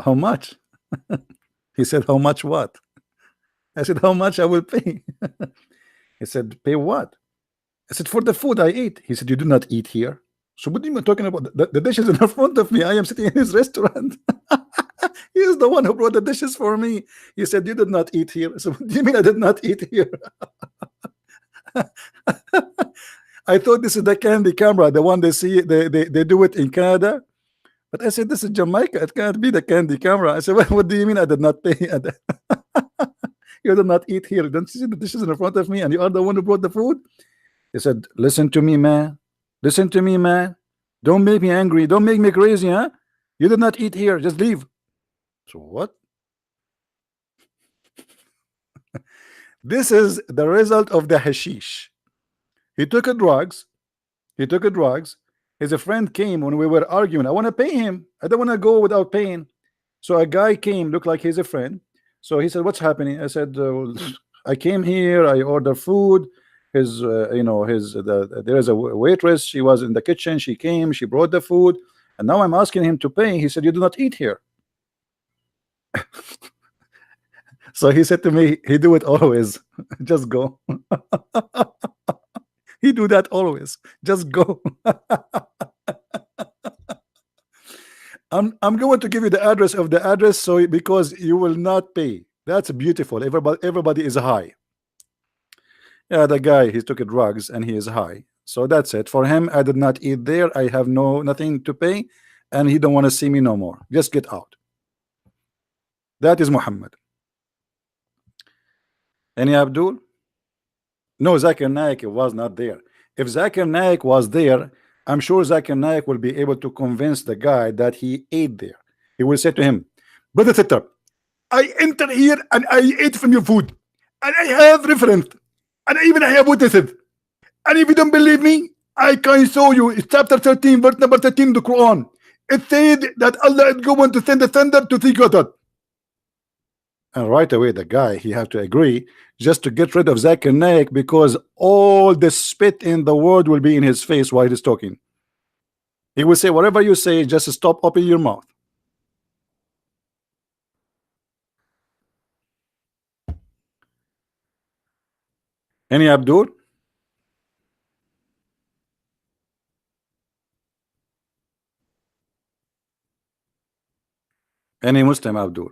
how much? He said, how much what? I said, how much I will pay? He said, pay what? I said, for the food I ate. He said, you do not eat here. So what are you talking about? The dishes in front of me. I am sitting in his restaurant. He is the one who brought the dishes for me. He said, you did not eat here. So what do you mean I did not eat here? I thought this is the candy camera, the one they see, they do it in Canada. But I said, this is Jamaica. It can't be the candy camera. I said, what do you mean I did not pay? You did not eat here. Don't you see the dishes in front of me? And you are the one who brought the food? He said, listen to me, man. Listen to me, man. Don't make me angry. Don't make me crazy, huh? You did not eat here. Just leave. So what? This is the result of the hashish. He took a drugs. He took a drugs. His friend came when we were arguing. I want to pay him. I don't want to go without paying. So a guy came, looked like he's a friend. So he said, what's happening? I said, I came here. I ordered food. His, there is a waitress. She was in the kitchen. She came. She brought the food. And now I'm asking him to pay. He said, you do not eat here. So he said to me, he do it always. Just go. He do that always. Just go. I'm going to give you the address of the address, so because you will not pay. That's beautiful. Everybody is high. Yeah, the guy, he took drugs and he is high. So that's it. For him, I did not eat there. I have nothing to pay, and he don't want to see me no more. Just get out. That is Muhammad. Any Abdul? No, Zakir Naik was not there. If Zakir Naik was there, I'm sure Zakir Naik will be able to convince the guy that he ate there. He will say to him, brother sister, I enter here and I ate from your food, and I have reference, and even I have witnesses. And if you don't believe me, I can show you. It's chapter 13, verse number 13 of the Quran. It said that Allah is going to send a thunder to see God. And right away, the guy, he have to agree just to get rid of Zakir Naik, because all the spit in the world will be in his face while he's talking. He will say, whatever you say, just stop, open your mouth. Any Abdul? Any Muslim Abdul?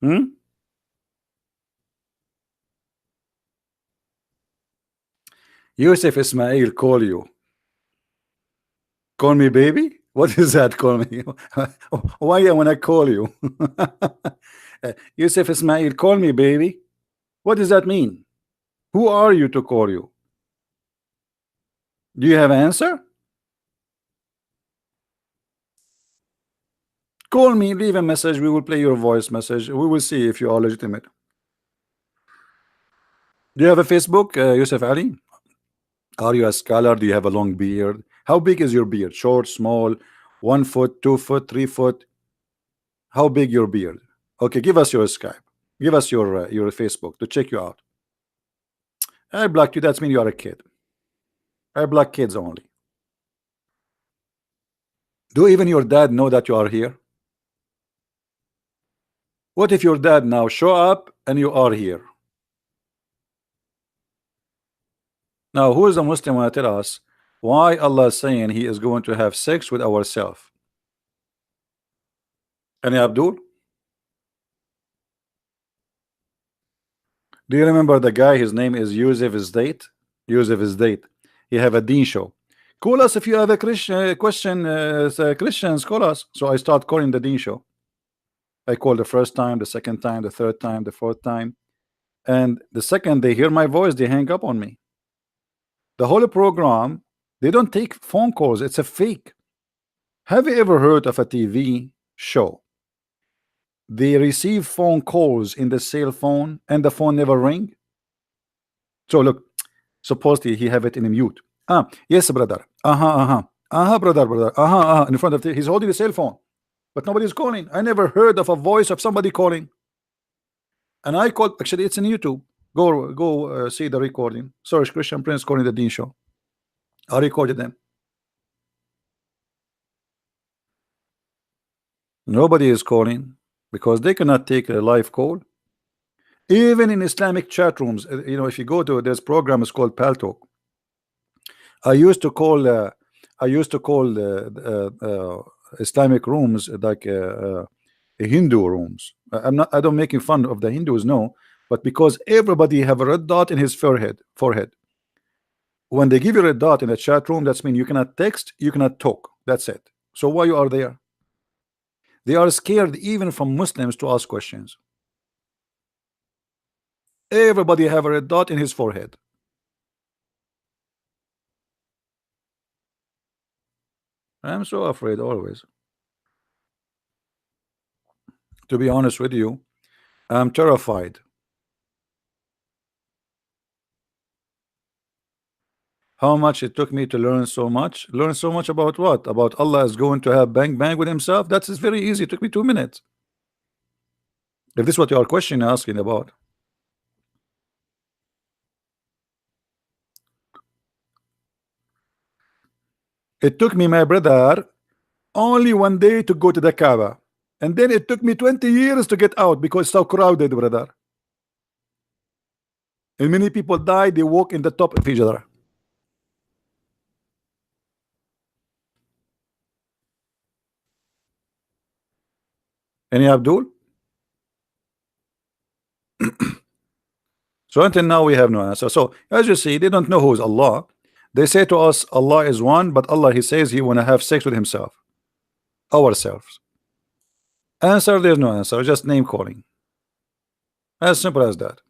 Hmm? Yusuf Ismail call you. Call me baby? What is that? Call me. Why I wanna call you? Yusuf Ismail, call me baby. What does that mean? Who are you to call you? Do you have an answer? Call me, leave a message. We will play your voice message. We will see if you are legitimate. Do you have a Facebook, Yusuf Ali? Are you a scholar? Do you have a long beard? How big is your beard? Short, small, 1 foot, 2 foot, 3 foot? How big your beard? Okay, give us your Skype. Give us your Facebook to check you out. I blocked you. That's mean you are a kid. I block kids only. Do even your dad know that you are here? What if your dad now show up and you are here? Now, who is a Muslim want to tell us why Allah is saying He is going to have sex with ourselves? Any Abdul? Do you remember the guy? His name is Yusuf Isdate. Yusuf Isdate. He have a Deen show. Call us if you have a Christian question. Christians, call us. So I start calling the Deen show. I call the first time, the second time, the third time, the fourth time, and the second they hear my voice, they hang up on me. The whole program, they don't take phone calls. It's a fake. Have you ever heard of a TV show? They receive phone calls in the cell phone and the phone never ring. So look, supposedly he have it in a mute. Yes, brother. Brother. In front of he's holding the cell phone, but nobody's calling. I never heard of a voice of somebody calling. And I called. Actually, it's in YouTube. Go see the recording. Sorry, Christian Prince calling the Dean show. I recorded them. Nobody is calling because they cannot take a live call. Even in Islamic chat rooms, you know, if you go to this program, is called Paltalk. I used to call Islamic rooms like Hindu rooms. I don't making fun of the Hindus, no, but because everybody have a red dot in his forehead. When they give you a red dot in a chat room, that's mean you cannot text, you cannot talk. That's it. So why you are there? They are scared even from Muslims to ask questions. Everybody have a red dot in his forehead. I'm so afraid always. To be honest with you, I'm terrified. How much it took me to learn so much? Learn so much about what? About Allah is going to have bang bang with himself? That is very easy. It took me 2 minutes. If this is what your question asking about. It took me, my brother, only 1 day to go to the Kaaba. And then it took me 20 years to get out because it's so crowded, brother. And many people die, they walk in the top of each other. Any Abdul? So until now we have no answer. So as you see, they don't know who is Allah. They say to us, Allah is one, but Allah, He says He want to have sex with Himself, ourselves. Answer, there's no answer, just name calling. As simple as that.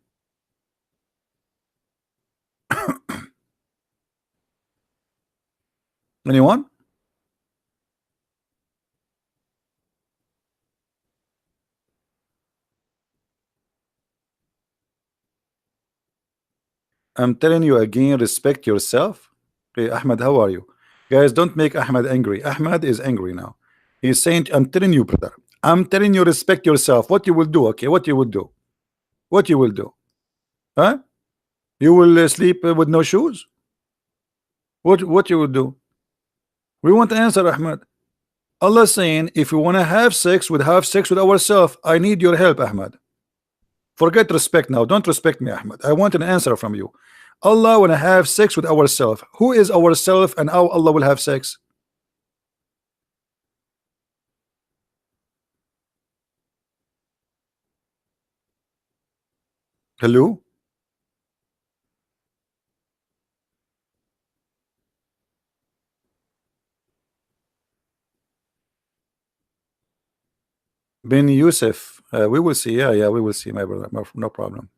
Anyone? I'm telling you again, respect yourself. Hey, Ahmed, how are you? Guys, don't make Ahmad angry. Ahmad is angry now. He's saying, I'm telling you, brother. I'm telling you, respect yourself. What you will do, okay? What you will do? What you will do? Huh? You will sleep with no shoes? What you will do? We want to answer, Ahmad. Allah saying, if you want to have sex, we'll have sex with ourselves. I need your help, Ahmad. Forget respect now. Don't respect me, Ahmad. I want an answer from you. Allah want to have sex with ourselves. Who is ourself and how Allah will have sex? Hello? Bin Yusuf. We will see. Yeah, we will see, my brother. No problem.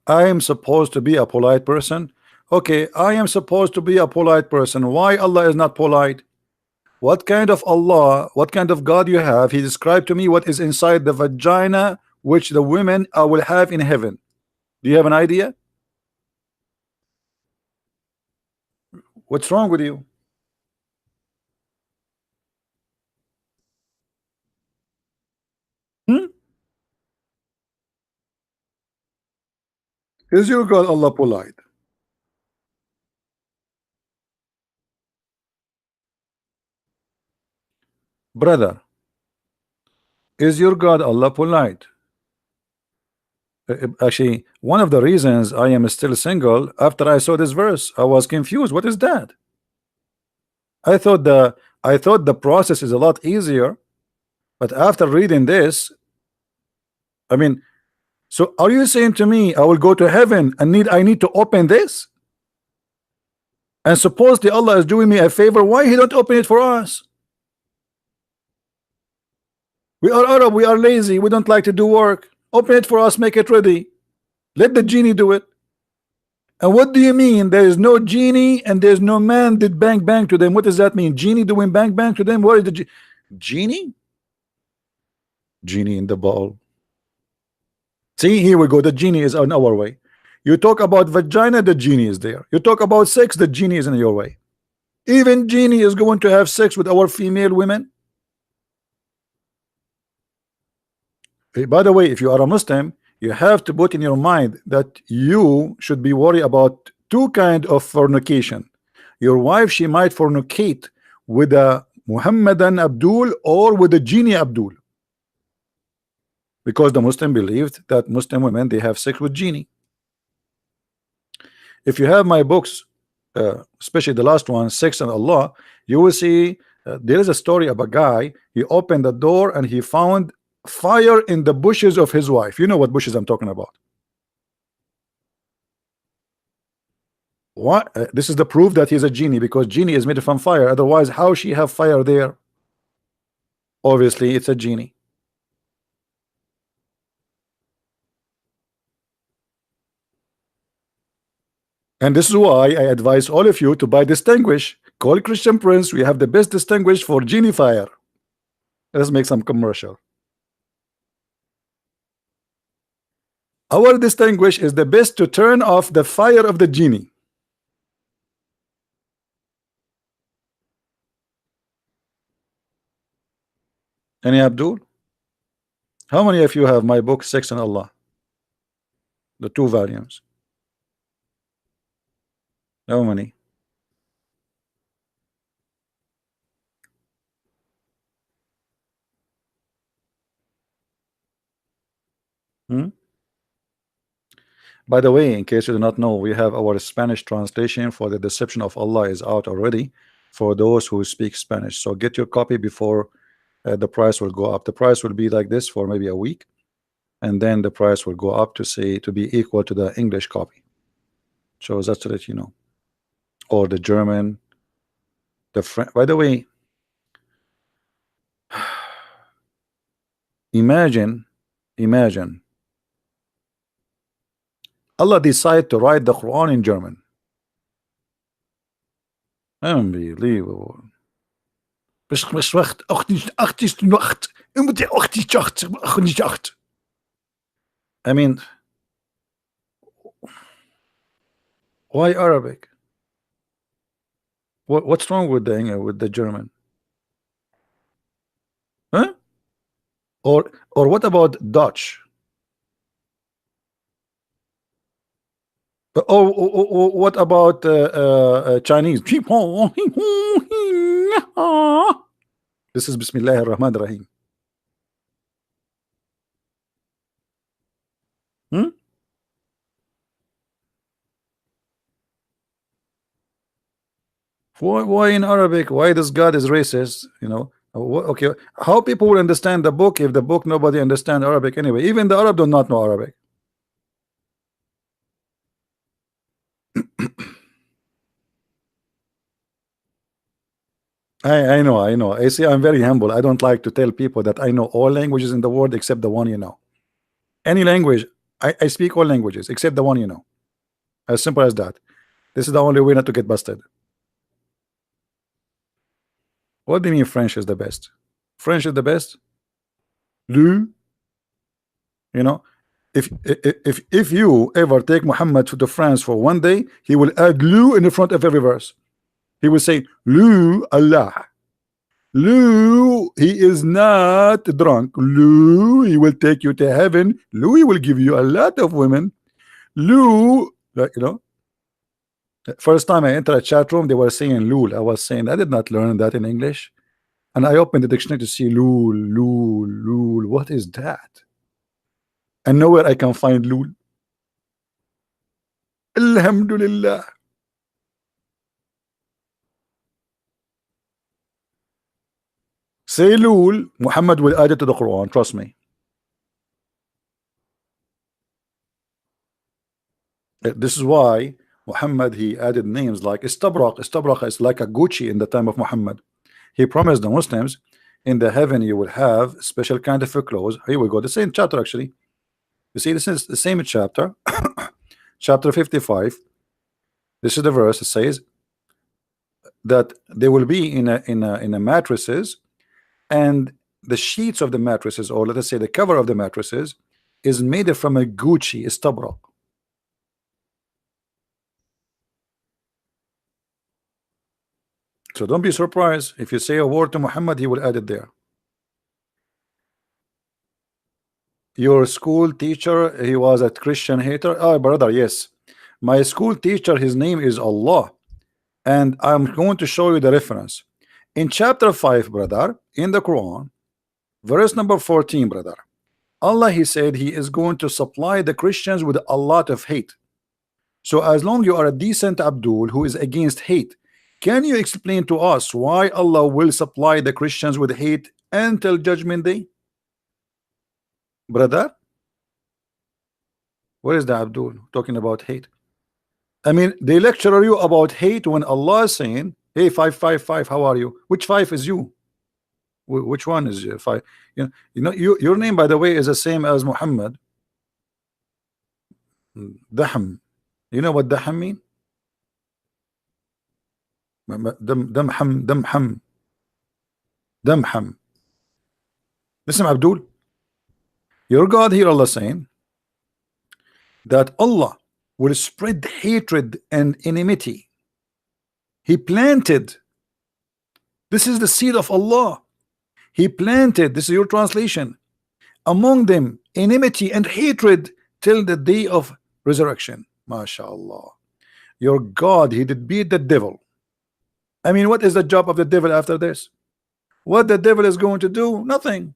I am supposed to be a polite person. Okay, I am supposed to be a polite person. Why Allah is not polite? What kind of Allah, what kind of God you have? He described to me what is inside the vagina which the women will have in heaven. Do you have an idea? What's wrong with you? Hmm? Is your God Allah polite? Brother, is your God Allah polite? Actually, one of the reasons I am still single after I saw this verse, I was confused. What is that? I thought the process is a lot easier, but after reading this, I mean, so are you saying to me I will go to heaven and I need to open this? And supposedly Allah is doing me a favor. Why He don't open it for us? We are Arab, we are lazy, we don't like to do work. Open it for us, make it ready. Let the genie do it. And what do you mean there is no genie and there's no man did bang bang to them? What does that mean? Genie doing bang bang to them? Where is the genie? Genie in the ball. See, here we go. The genie is on our way. You talk about vagina, the genie is there. You talk about sex, the genie is in your way. Even genie is going to have sex with our female women. Hey, by the way, if you are a Muslim, you have to put in your mind that you should be worried about two kinds of fornication. Your wife, she might fornicate with a Muhammadan Abdul or with a genie Abdul, because the Muslim believed that Muslim women, they have sex with genie. If you have my books, especially the last one, Sex and Allah, you will see there is a story of a guy. He opened the door and he found fire in the bushes of his wife. You know what bushes I'm talking about. What? This is the proof that he's a genie, because genie is made from fire. Otherwise, how she have fire there? Obviously, it's a genie. And this is why I advise all of you to buy Distinguish. Call Christian Prince. We have the best Distinguish for genie fire. Let's make some commercial. Our Distinguish is the best to turn off the fire of the genie. Any Abdul? How many of you have my book Sex and Allah? The 2 volumes. How many? Hmm? By the way, in case you do not know, we have our Spanish translation for The Deception of Allah is out already for those who speak Spanish. So get your copy before the price will go up. The price will be like this for maybe a week, and then the price will go up to say to be equal to the English copy. So that's to let you know. Or the German, the French. By the way, imagine Allah decided to write the Quran in German. Unbelievable. I mean, Why Arabic? What's wrong with the German? Huh? Or what about Dutch? Or what about Chinese? This is Bismillah ar-Rahman ar-Rahim. Hmm? Why in Arabic? Why this God is racist? You know? Okay, how people will understand the book if the book nobody understand Arabic anyway? Even the Arab do not know Arabic. I know. I see. I'm very humble. I don't like to tell people that I know all languages in the world except the one you know. Any language, I speak all languages except the one you know. As simple as that. This is the only way not to get busted. What do you mean French is the best? French is the best? Lu, you know, if you ever take Muhammad to France for one day, he will add Lu in the front of every verse. He will say, Lu Allah. Lu, he is not drunk. Lu, he will take you to heaven. Lu, he will give you a lot of women. Lu, like, you know, first time I entered a chat room, they were saying Lul. I was saying, I did not learn that in English. And I opened the dictionary to see Lul, Lul, Lul. What is that? And nowhere I can find Lul. Alhamdulillah. Say Lul, Muhammad will add it to the Quran, trust me. This is why Muhammad, he added names like Istabraq. Istabraq is like a Gucci in the time of Muhammad. He promised the Muslims, in the heaven you will have special kind of clothes. Here we go, the same chapter actually. You see, this is the same chapter, chapter 55. This is the verse. It says that they will be in a mattresses, and the sheets of the mattresses, or let us say the cover of the mattresses, is made from a Gucci Istabraq. So don't be surprised if you say a word to Muhammad, he will add it there. Your school teacher, he was a Christian hater. Oh, brother, yes. My school teacher, his name is Allah. And I'm going to show you the reference. In chapter 5, brother, in the Quran, verse number 14, brother, Allah, he said he is going to supply the Christians with a lot of hate. So as long you are a decent Abdul who is against hate, can you explain to us why Allah will supply the Christians with hate until Judgment Day? Brother, where is the Abdul talking about hate? I mean, they lecture you about hate when Allah is saying, hey, 555, how are you? Which five is you? Which one is five? Your name, by the way, is the same as Muhammad. Dahm. You know what Dahm mean? Damham. Listen, Abdul. Your God here, Allah saying that Allah will spread hatred and enmity. He planted. This is the seed of Allah. He planted, this is your translation, among them enmity and hatred till the day of resurrection. MashaAllah. Your God, he did beat the devil. I mean, what is the job of the devil after this? What the devil is going to do? Nothing.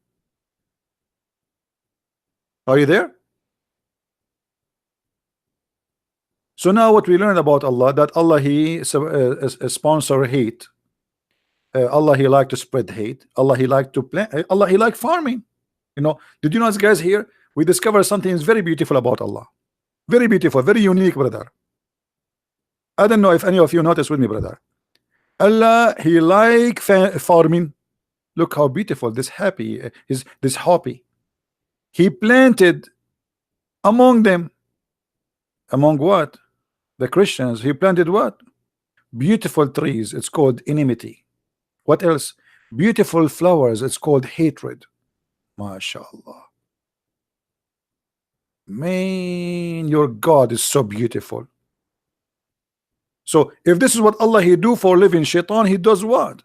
Are you there? So now what we learned about Allah, that Allah, he sponsor hate. Allah, he like to spread hate. Allah, he like to plant. Allah, he like farming. You know, did you know, guys, here we discover something is very beautiful about Allah. Very beautiful, very unique, brother. I don't know if any of you notice with me, brother. Allah, he like farming. Look how beautiful this happy is, this happy. He planted among them. Among what? The Christians. He planted what? Beautiful trees. It's called enmity. What else? Beautiful flowers. It's called hatred. MashaAllah. Man, your God is so beautiful. So if this is what Allah he do for living, shaitan he does what?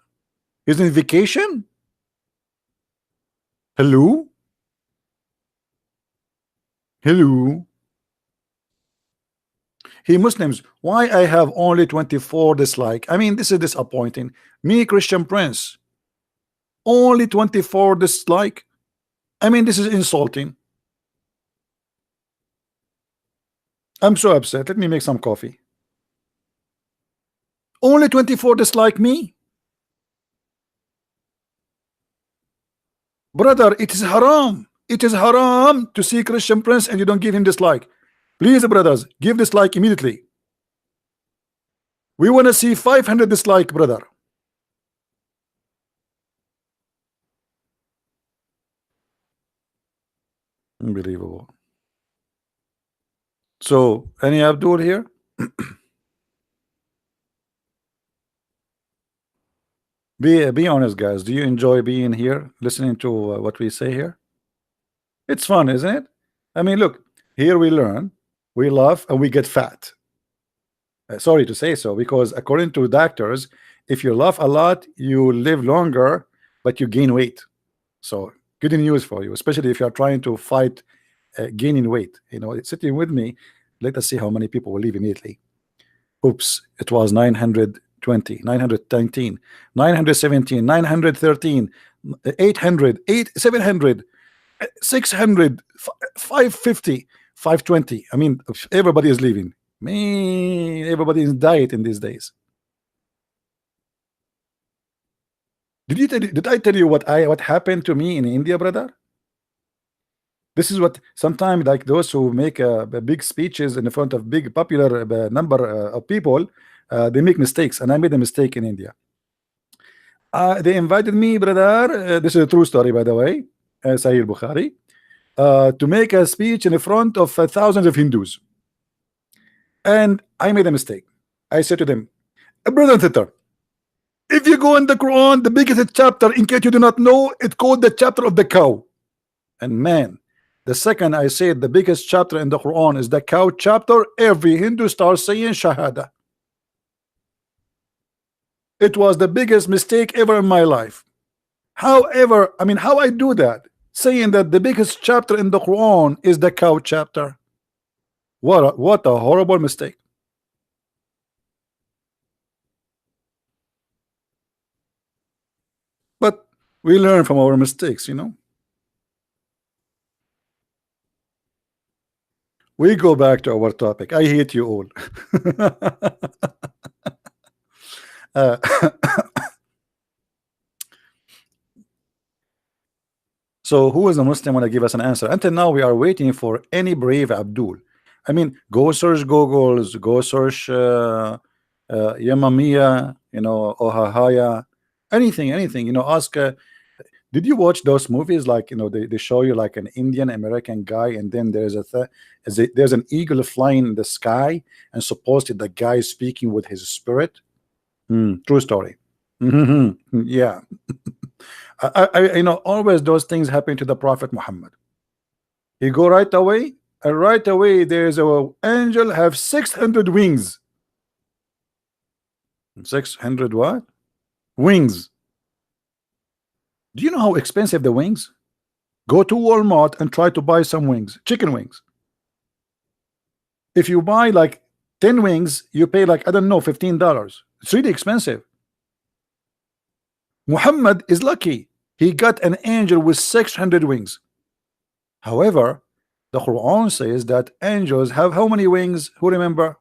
He's in vacation. Hello, hello. He Muslims, why I have only 24 dislike? I mean, this is disappointing. Me, Christian Prince, only 24 dislike. I mean, this is insulting. I'm so upset. Let me make some coffee. Only 24 dislike me. Brother, it is haram. It is haram to see Christian Prince and you don't give him dislike. Please, brothers, give dislike immediately. We want to see 500 dislike, brother. Unbelievable. So, any Abdul here? Be honest, guys. Do you enjoy being here, listening to what we say here? It's fun, isn't it? I mean, look, here we learn, we laugh, and we get fat. Sorry to say so, because according to doctors, if you laugh a lot, you live longer, but you gain weight. So, good news for you, especially if you are trying to fight gaining weight. You know, it's sitting with me. Let us see how many people will leave immediately. Oops, it was 920, 919, 917, 913, 800, 700, 600, 550, 520. I mean, everybody is leaving. Man, everybody is dieting these days. Did I tell you what happened to me in India, brother? This is what sometimes, like those who make big speeches in front of big popular number of people, they make mistakes, and I made a mistake in India. They invited me, brother. This is a true story, by the way, Sahih Bukhari, to make a speech in front of thousands of Hindus, and I made a mistake. I said to them, brother and sister, if you go in the Quran, the biggest chapter, in case you do not know, it's called the chapter of the cow. And man, the second I said the biggest chapter in the Quran is the cow chapter, every Hindu starts saying Shahada. It was the biggest mistake ever in my life. However, I mean, how I do that? Saying that the biggest chapter in the Quran is the cow chapter. What a horrible mistake. But we learn from our mistakes, you know. We go back to our topic. I hate you all. uh, So who is a Muslim want to give us an answer? Until now, we are waiting for any brave Abdul. I mean, go search Googles, go search Yamamiya, you know, Ohahaya, anything, you know, ask. Did you watch those movies? Like, you know, they show you like an Indian American guy, and then there's there's an eagle flying in the sky, and supposedly the guy is speaking with his spirit. True story. Yeah. You know, always those things happen to the Prophet Muhammad. He go right away, and right away there's a angel have 600 wings. 600 what? Wings. Do you know how expensive the wings? Go to Walmart and try to buy some wings, chicken wings. If you buy like 10 wings, you pay like, I don't know, $15. It's really expensive. Muhammad is lucky. He got an angel with 600 wings. However, the Quran says that angels have how many wings? Who remember?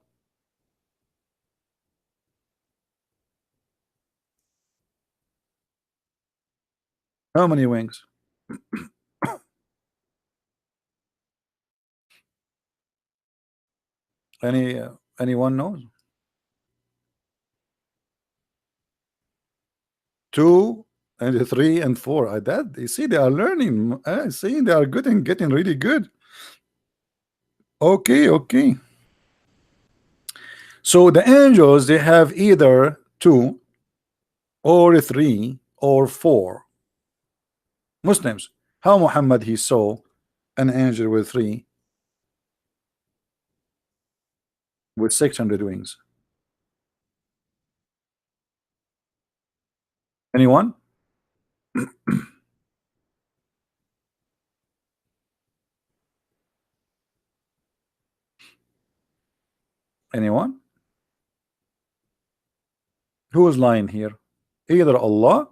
How many wings? Anyone knows? 2 and 3 and 4. That you see, they are learning. See, they are good and getting really good. Okay. So the angels, they have either 2 or 3 or 4. Muslims, how Muhammad he saw an angel with 3 with 600 wings? Anyone? Anyone? Who is lying here? Either Allah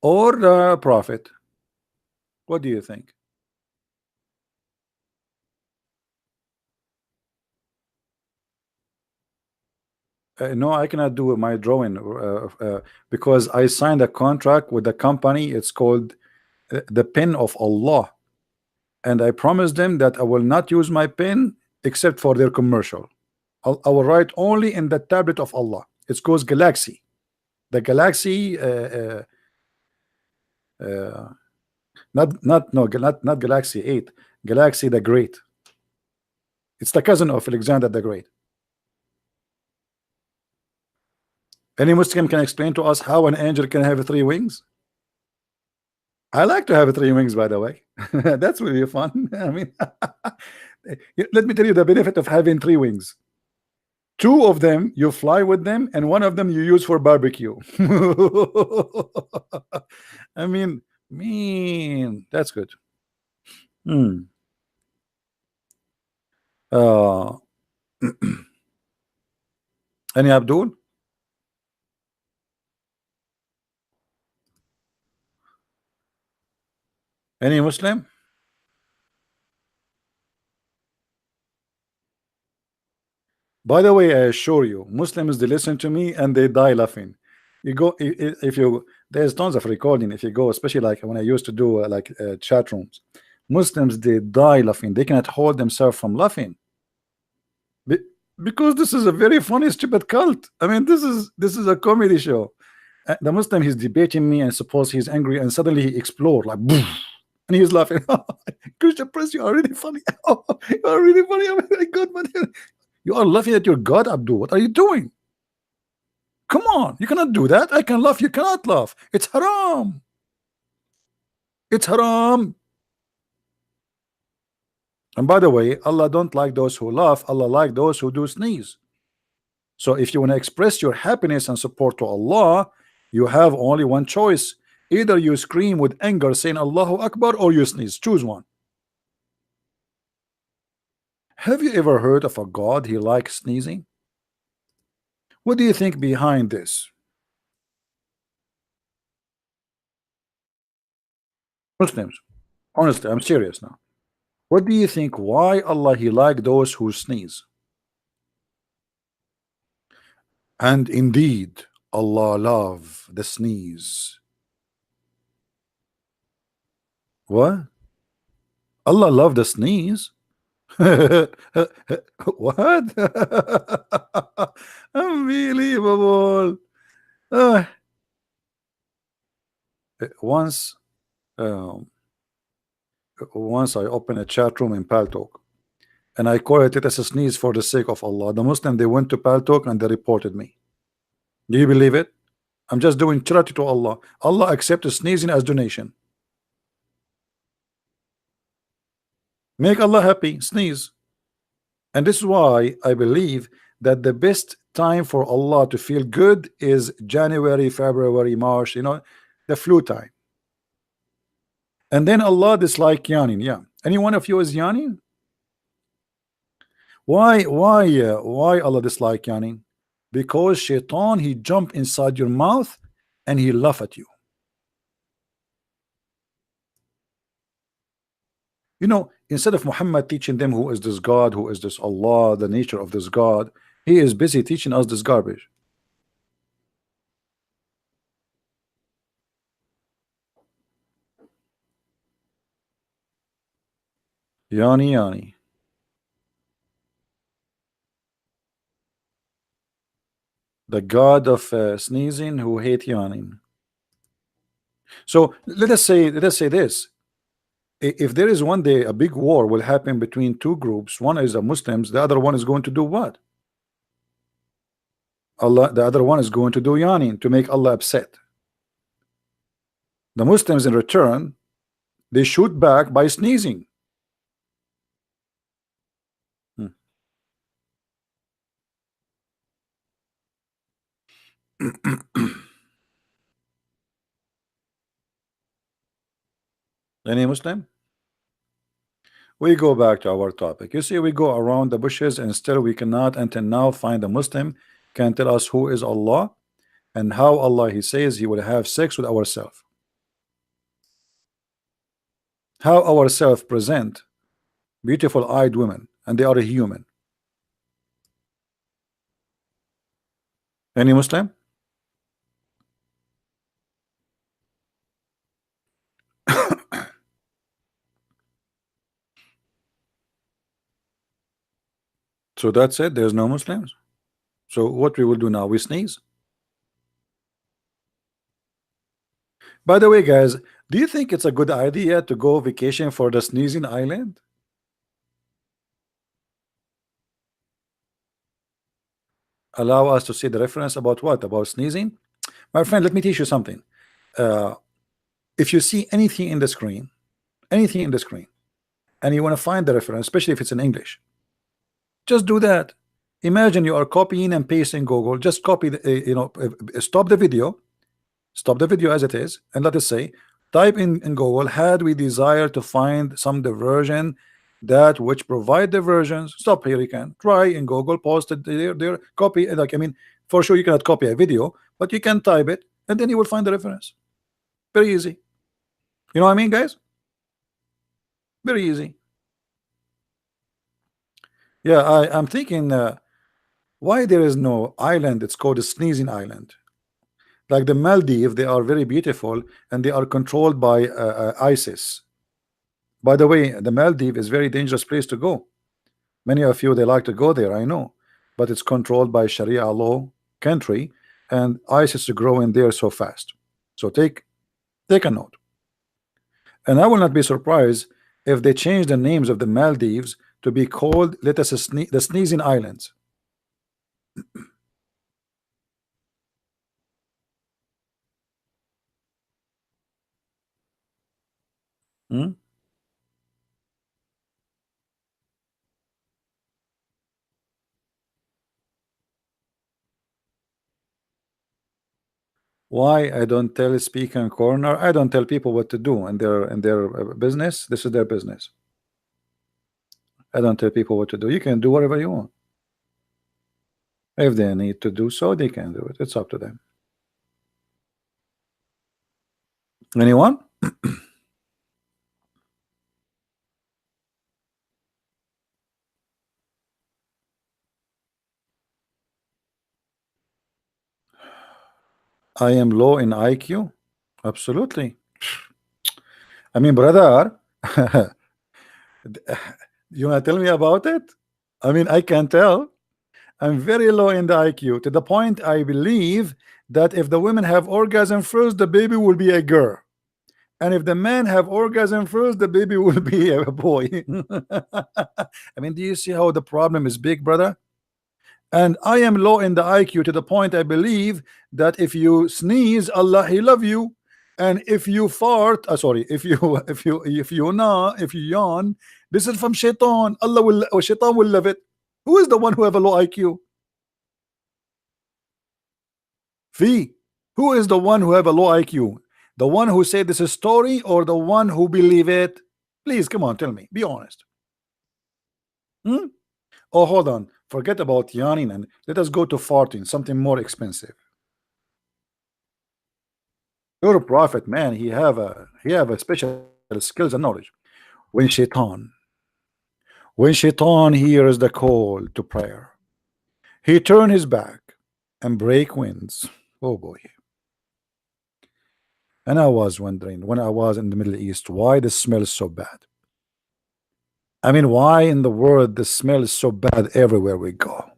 or the Prophet. What do you think? No, I cannot do my drawing because I signed a contract with the company. It's called the pen of Allah, and I promised them that I will not use my pen except for their commercial. I will write only in the tablet of Allah. It's called Galaxy. The Galaxy, uh, not Galaxy 8, Galaxy the Great. It's the cousin of Alexander the Great. Any Muslim can explain to us how an angel can have three wings? I like to have three wings, by the way. That's really fun. I mean, let me tell you the benefit of having three wings. Two of them you fly with them, and one of them you use for barbecue. I mean, that's good. Hmm. Uh, any Abdul? Any Muslim? By the way, I assure you, Muslims they listen to me and they die laughing. You go if you there's tons of recording. If you go, especially like when I used to do chat rooms, Muslims they die laughing. They cannot hold themselves from laughing. Be- because this is a very funny stupid cult. I mean, this is a comedy show. The Muslim he's debating me and suppose he's angry and suddenly he explode like boom, and he's laughing. Christian Prince, you are really funny. You are really funny. Oh my God, man. You are laughing at your God, Abdul. What are you doing? Come on, you cannot do that. I can laugh, you cannot laugh. It's haram. It's haram. And by the way, Allah don't like those who laugh. Allah like those who do sneeze. So if you want to express your happiness and support to Allah, you have only one choice. Either you scream with anger saying Allahu Akbar, or you sneeze. Choose one. Have you ever heard of a God he likes sneezing? What do you think behind this? Muslims, honestly, I'm serious now. What do you think why Allah he like those who sneeze? And indeed, Allah love the sneeze. What? Allah love the sneeze? What? Unbelievable. Uh, once, um, once I opened a chat room in Paltalk, and I called it as a sneeze for the sake of Allah. The Muslim they went to Paltalk and they reported me. Do you believe it? I'm just doing charity to Allah. Allah accepts sneezing as donation. Make Allah happy, sneeze. And this is why I believe that the best time for Allah to feel good is January, February, March, the flu time. And then Allah dislike yawning. Yeah. Any one of you is yawning? Why Allah dislike yawning? Because shaitan he jump inside your mouth and he laugh at you. Instead of Muhammad teaching them who is this God, who is this Allah, the nature of this God, he is busy teaching us this garbage. Yani Yani, the God of sneezing who hate yawning. So let us say this. If there is one day a big war will happen between two groups, one is the Muslims, the other one is going to do what? Allah, the other one is going to do yawning to make Allah upset. The Muslims in return, they shoot back by sneezing. Hmm. Any Muslim? We go back to our topic. You see, we go around the bushes and still we cannot until now find a Muslim can tell us who is Allah and how Allah he says he will have sex with ourselves. How ourselves present beautiful eyed women and they are a human. Any Muslim? So that's it. There's no Muslims. So what we will do now? We sneeze. By the way, guys, do you think it's a good idea to go vacation for the sneezing island? Allow us to see the reference about what? About sneezing? My friend, let me teach you something. Uh, if you see anything in the screen, anything in the screen, and you want to find the reference, especially if it's in English, just do that. Imagine you are copying and pasting Google. Just copy the, stop the video as it is, and let us say, type in Google, had we desire to find some diversion that which provide diversions. Stop here. You can try in Google, post it there, copy. Like, I mean, for sure you cannot copy a video, but you can type it, and then you will find the reference. Very easy. You know what I mean, guys? Very easy. Yeah, I'm thinking why there is no island. It's called a sneezing island. Like the Maldives, they are very beautiful and they are controlled by ISIS. By the way, the Maldives is very dangerous place to go. Many of you they like to go there, I know, but it's controlled by Sharia law country, and ISIS is growing there so fast. So take a note. And I will not be surprised if they change the names of the Maldives to be called, let us the Sneezing Islands. Hmm? Why I don't tell speak in corner? I don't tell people what to do in their business. This is their business. I don't tell people what to do. You can do whatever you want. If they need to do so, they can do it. It's up to them. Anyone? I am low in IQ. Absolutely. I mean, brother, you want to tell me about it? I mean, I can tell. I'm very low in the IQ to the point I believe that if the women have orgasm first, the baby will be a girl. And if the men have orgasm first, the baby will be a boy. I mean, do you see how the problem is big, brother? And I am low in the IQ to the point I believe that if you sneeze, Allah He love you, and if you fart, sorry, if you if you yawn, this is from Shaitan. Allah will, or Shaitan will love it. Who is the one who have a low IQ? Fee. Who is the one who have a low IQ? The one who said this is story, or the one who believe it? Please come on, tell me. Be honest. Hmm? Oh, hold on. Forget about yawning and let us go to farting, something more expensive. Your prophet, man, he have a special skills and knowledge. When shaitan, when shaitan hears the call to prayer, he turn his back and break winds. Oh boy. And I was wondering when I was in the Middle East, why the smell is so bad. I mean, why in the world the smell is so bad everywhere we go?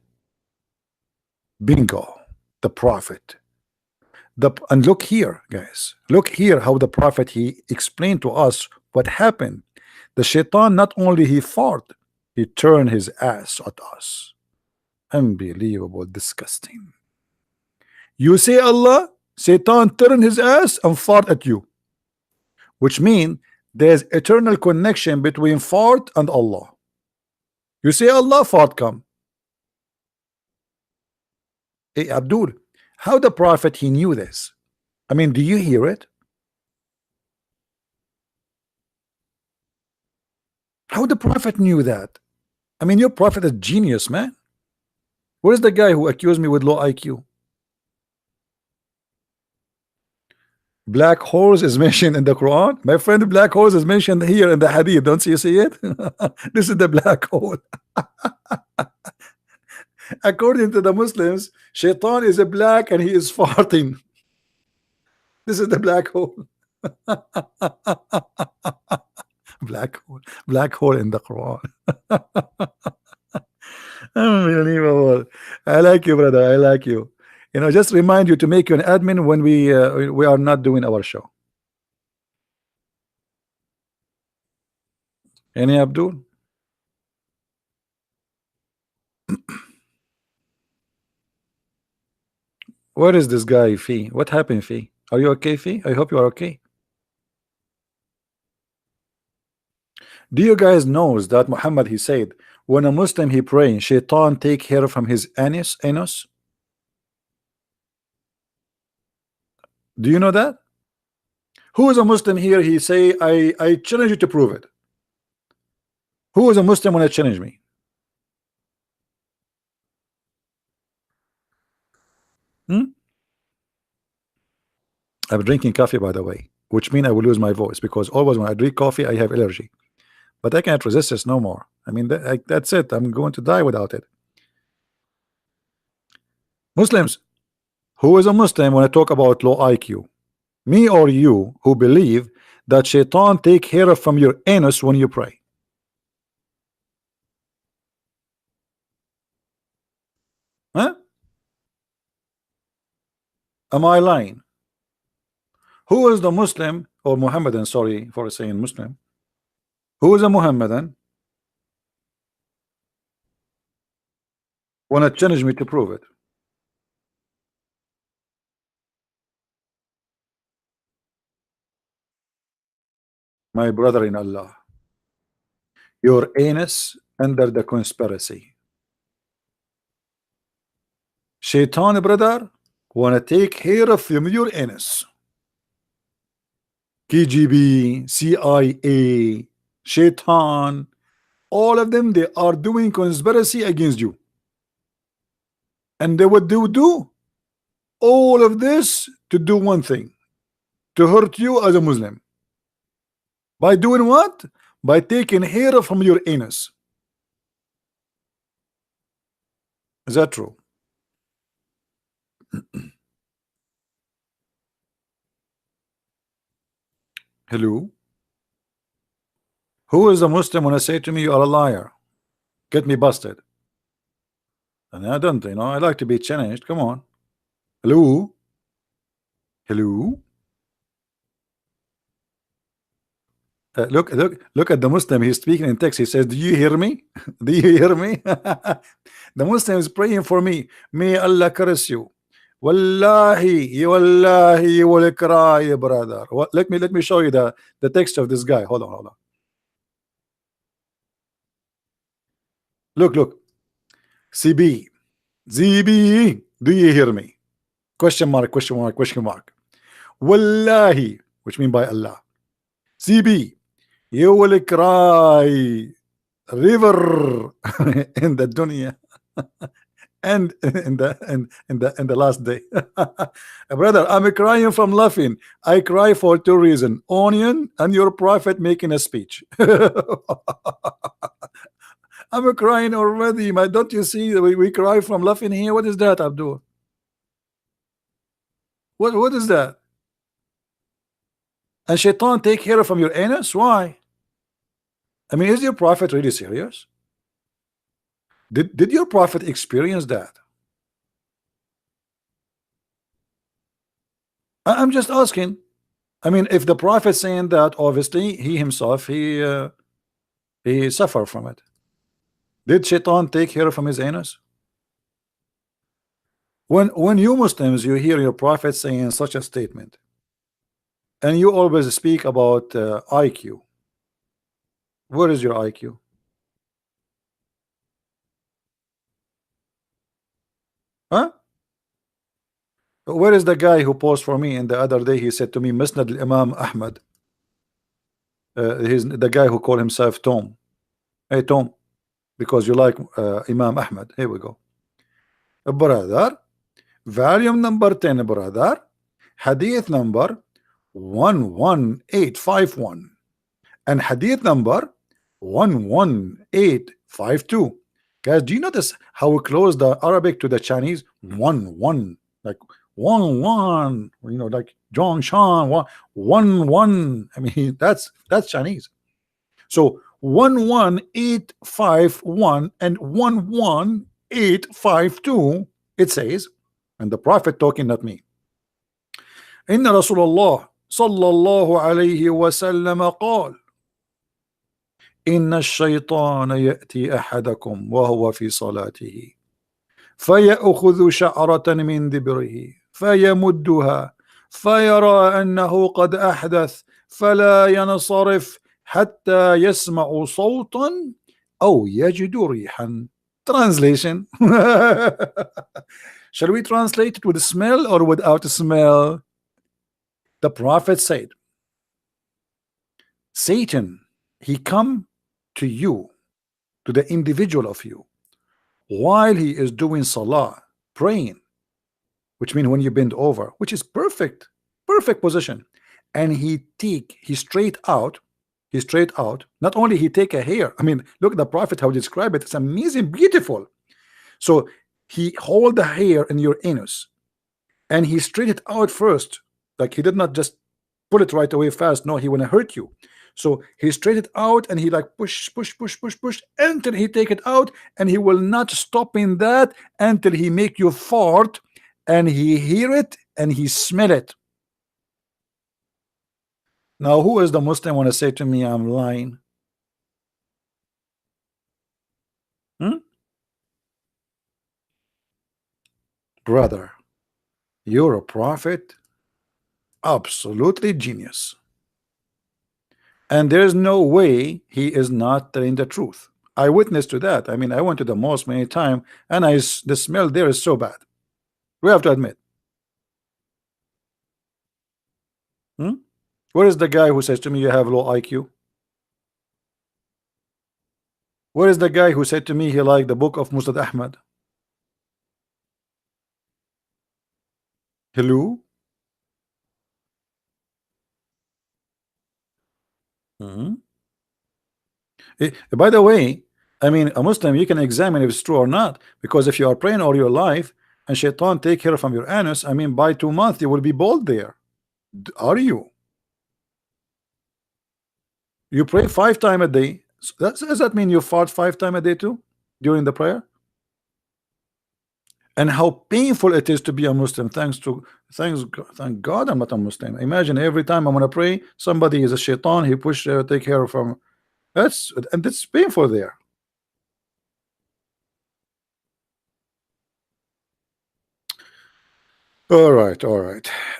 Bingo, the prophet. And look here, guys. Look here how the prophet he explained to us what happened. The shaitan not only he fought, he turned his ass at us. Unbelievable, disgusting. You say Allah, Satan turn his ass and fart at you, which means there's eternal connection between fart and Allah. You say Allah, fart come. Hey Abdul, how the prophet he knew this? I mean, do you hear it? How the prophet knew that? I mean, your prophet is genius, man. Where's the guy who accused me with low IQ? Black holes is mentioned in the Quran. My friend, black holes is mentioned here in the Hadith. Don't you see it? This is the black hole. According to the Muslims, Shaitan is a black and he is farting. This is the black hole. Black hole in the Quran. Unbelievable. I like you, brother. I like you. You know, just remind you to make you an admin when we are not doing our show. Any Abdul? Where is this guy, Fee? What happened, Fee? Are you okay, Fee? I hope you are okay. Do you guys knows that Muhammad he said when a Muslim he praying, Shaitan take hair from his anus? Do you know that? Who is a Muslim here? He say, I challenge you to prove it. Who is a Muslim when I challenge me? I'm drinking coffee, by the way, which means I will lose my voice because always when I drink coffee, I have allergy. But I can't resist this no more. I mean, that's it. I'm going to die without it. Muslims, who is a Muslim when I talk about low IQ? Me or you who believe that Shaitan take hair from your anus when you pray? Huh? Am I lying? Who is the Muslim or Muhammadan? Sorry for saying Muslim. Who is a Muhammadan? Want to challenge me to prove it? My brother in Allah, your anus under the conspiracy. Shaitan, brother, want to take hair from your anus. KGB, CIA, Shaitan, all of them, they are doing conspiracy against you. And they would do all of this to do one thing, to hurt you as a Muslim. By doing what? By taking hair from your anus. Is that true? Hello? Who is a Muslim when I say to me you are a liar? Get me busted. And I don't, you know, I like to be challenged. Come on. Hello? Hello? Look at the Muslim. He's speaking in text. He says, do you hear me? Do you hear me? The Muslim is praying for me. May Allah curse you. Wallahi, you will cry, brother. What? Let me show you the text of this guy. Hold on. Look. CB, ZB, do you hear me? Question mark. Wallahi, which mean by Allah. CB, you will cry river in the dunya and in the last day. Brother, I'm crying from laughing. I cry for two reasons: onion and your prophet making a speech. I'm crying already, man. Don't you see we cry from laughing here? What is that, Abdul? What is that? And Shaitan take hair from your anus? Why? I mean, is your prophet really serious? Did your prophet experience that? I'm just asking. I mean, if the prophet saying that, obviously he himself he suffered from it. Did Shaitan take hair from his anus? When you Muslims you hear your prophet saying such a statement, and you always speak about IQ, where is your IQ? Huh? Where is the guy who posed for me? And the other day he said to me, Musnad al-Imam Ahmad. He's the guy who called himself Tom. Hey Tom, because you like Imam Ahmed. Here we go. Brother, volume number 10, brother. Hadith number 11851 and hadith number 11852. Guys, do you notice how we close the Arabic to the Chinese? One, like one, you know, like John Shan, one. I mean, that's Chinese. So 11851 and 11852, it says, and the Prophet talking, not me. Inna Rasulullah sallallahu alayhi wa sallam قال إن الشيطان يأتي أحدكم وهو في صلاته فيأخذ شعرة من دبره فيمدها فيرى أنه قد أحدث فلا ينصرف حتى يسمع صوتا أو يجد ريحا. Translation. Shall we translate it with smell or without smell? The Prophet said, Satan, he come to you, to the individual of you, while he is doing salah, praying, which means when you bend over, which is perfect position, and he straight out, not only he take a hair, I mean, look at the Prophet how he describe it, it's amazing, beautiful. So he hold the hair in your anus and he straight it out first, like he did not just pull it right away fast, no, he wanna hurt you. So he straight it out and he like push until he take it out, and he will not stop in that until he make you fart and he hear it and he smell it. Now who is the Muslim want to say to me I'm lying? Brother, you're a prophet, absolutely genius, and there's no way he is not telling the truth. I witnessed to that. I mean, I went to the mosque many times, and the smell there is so bad. We have to admit. Where is the guy who says to me you have low IQ? Where is the guy who said to me he liked the book of Musnad Ahmad? Hello? By the way, I mean, a Muslim, you can examine if it's true or not, because if you are praying all your life and shaitan take hair from your anus, I mean, by 2 months you will be bald there. Are you? You pray 5 times a day. So does that mean you fart 5 times a day too during the prayer? And how painful it is to be a Muslim. Thank God I'm not a Muslim. Imagine every time I'm gonna pray, somebody is a shaitan. He push take hair from. That's painful there. All right.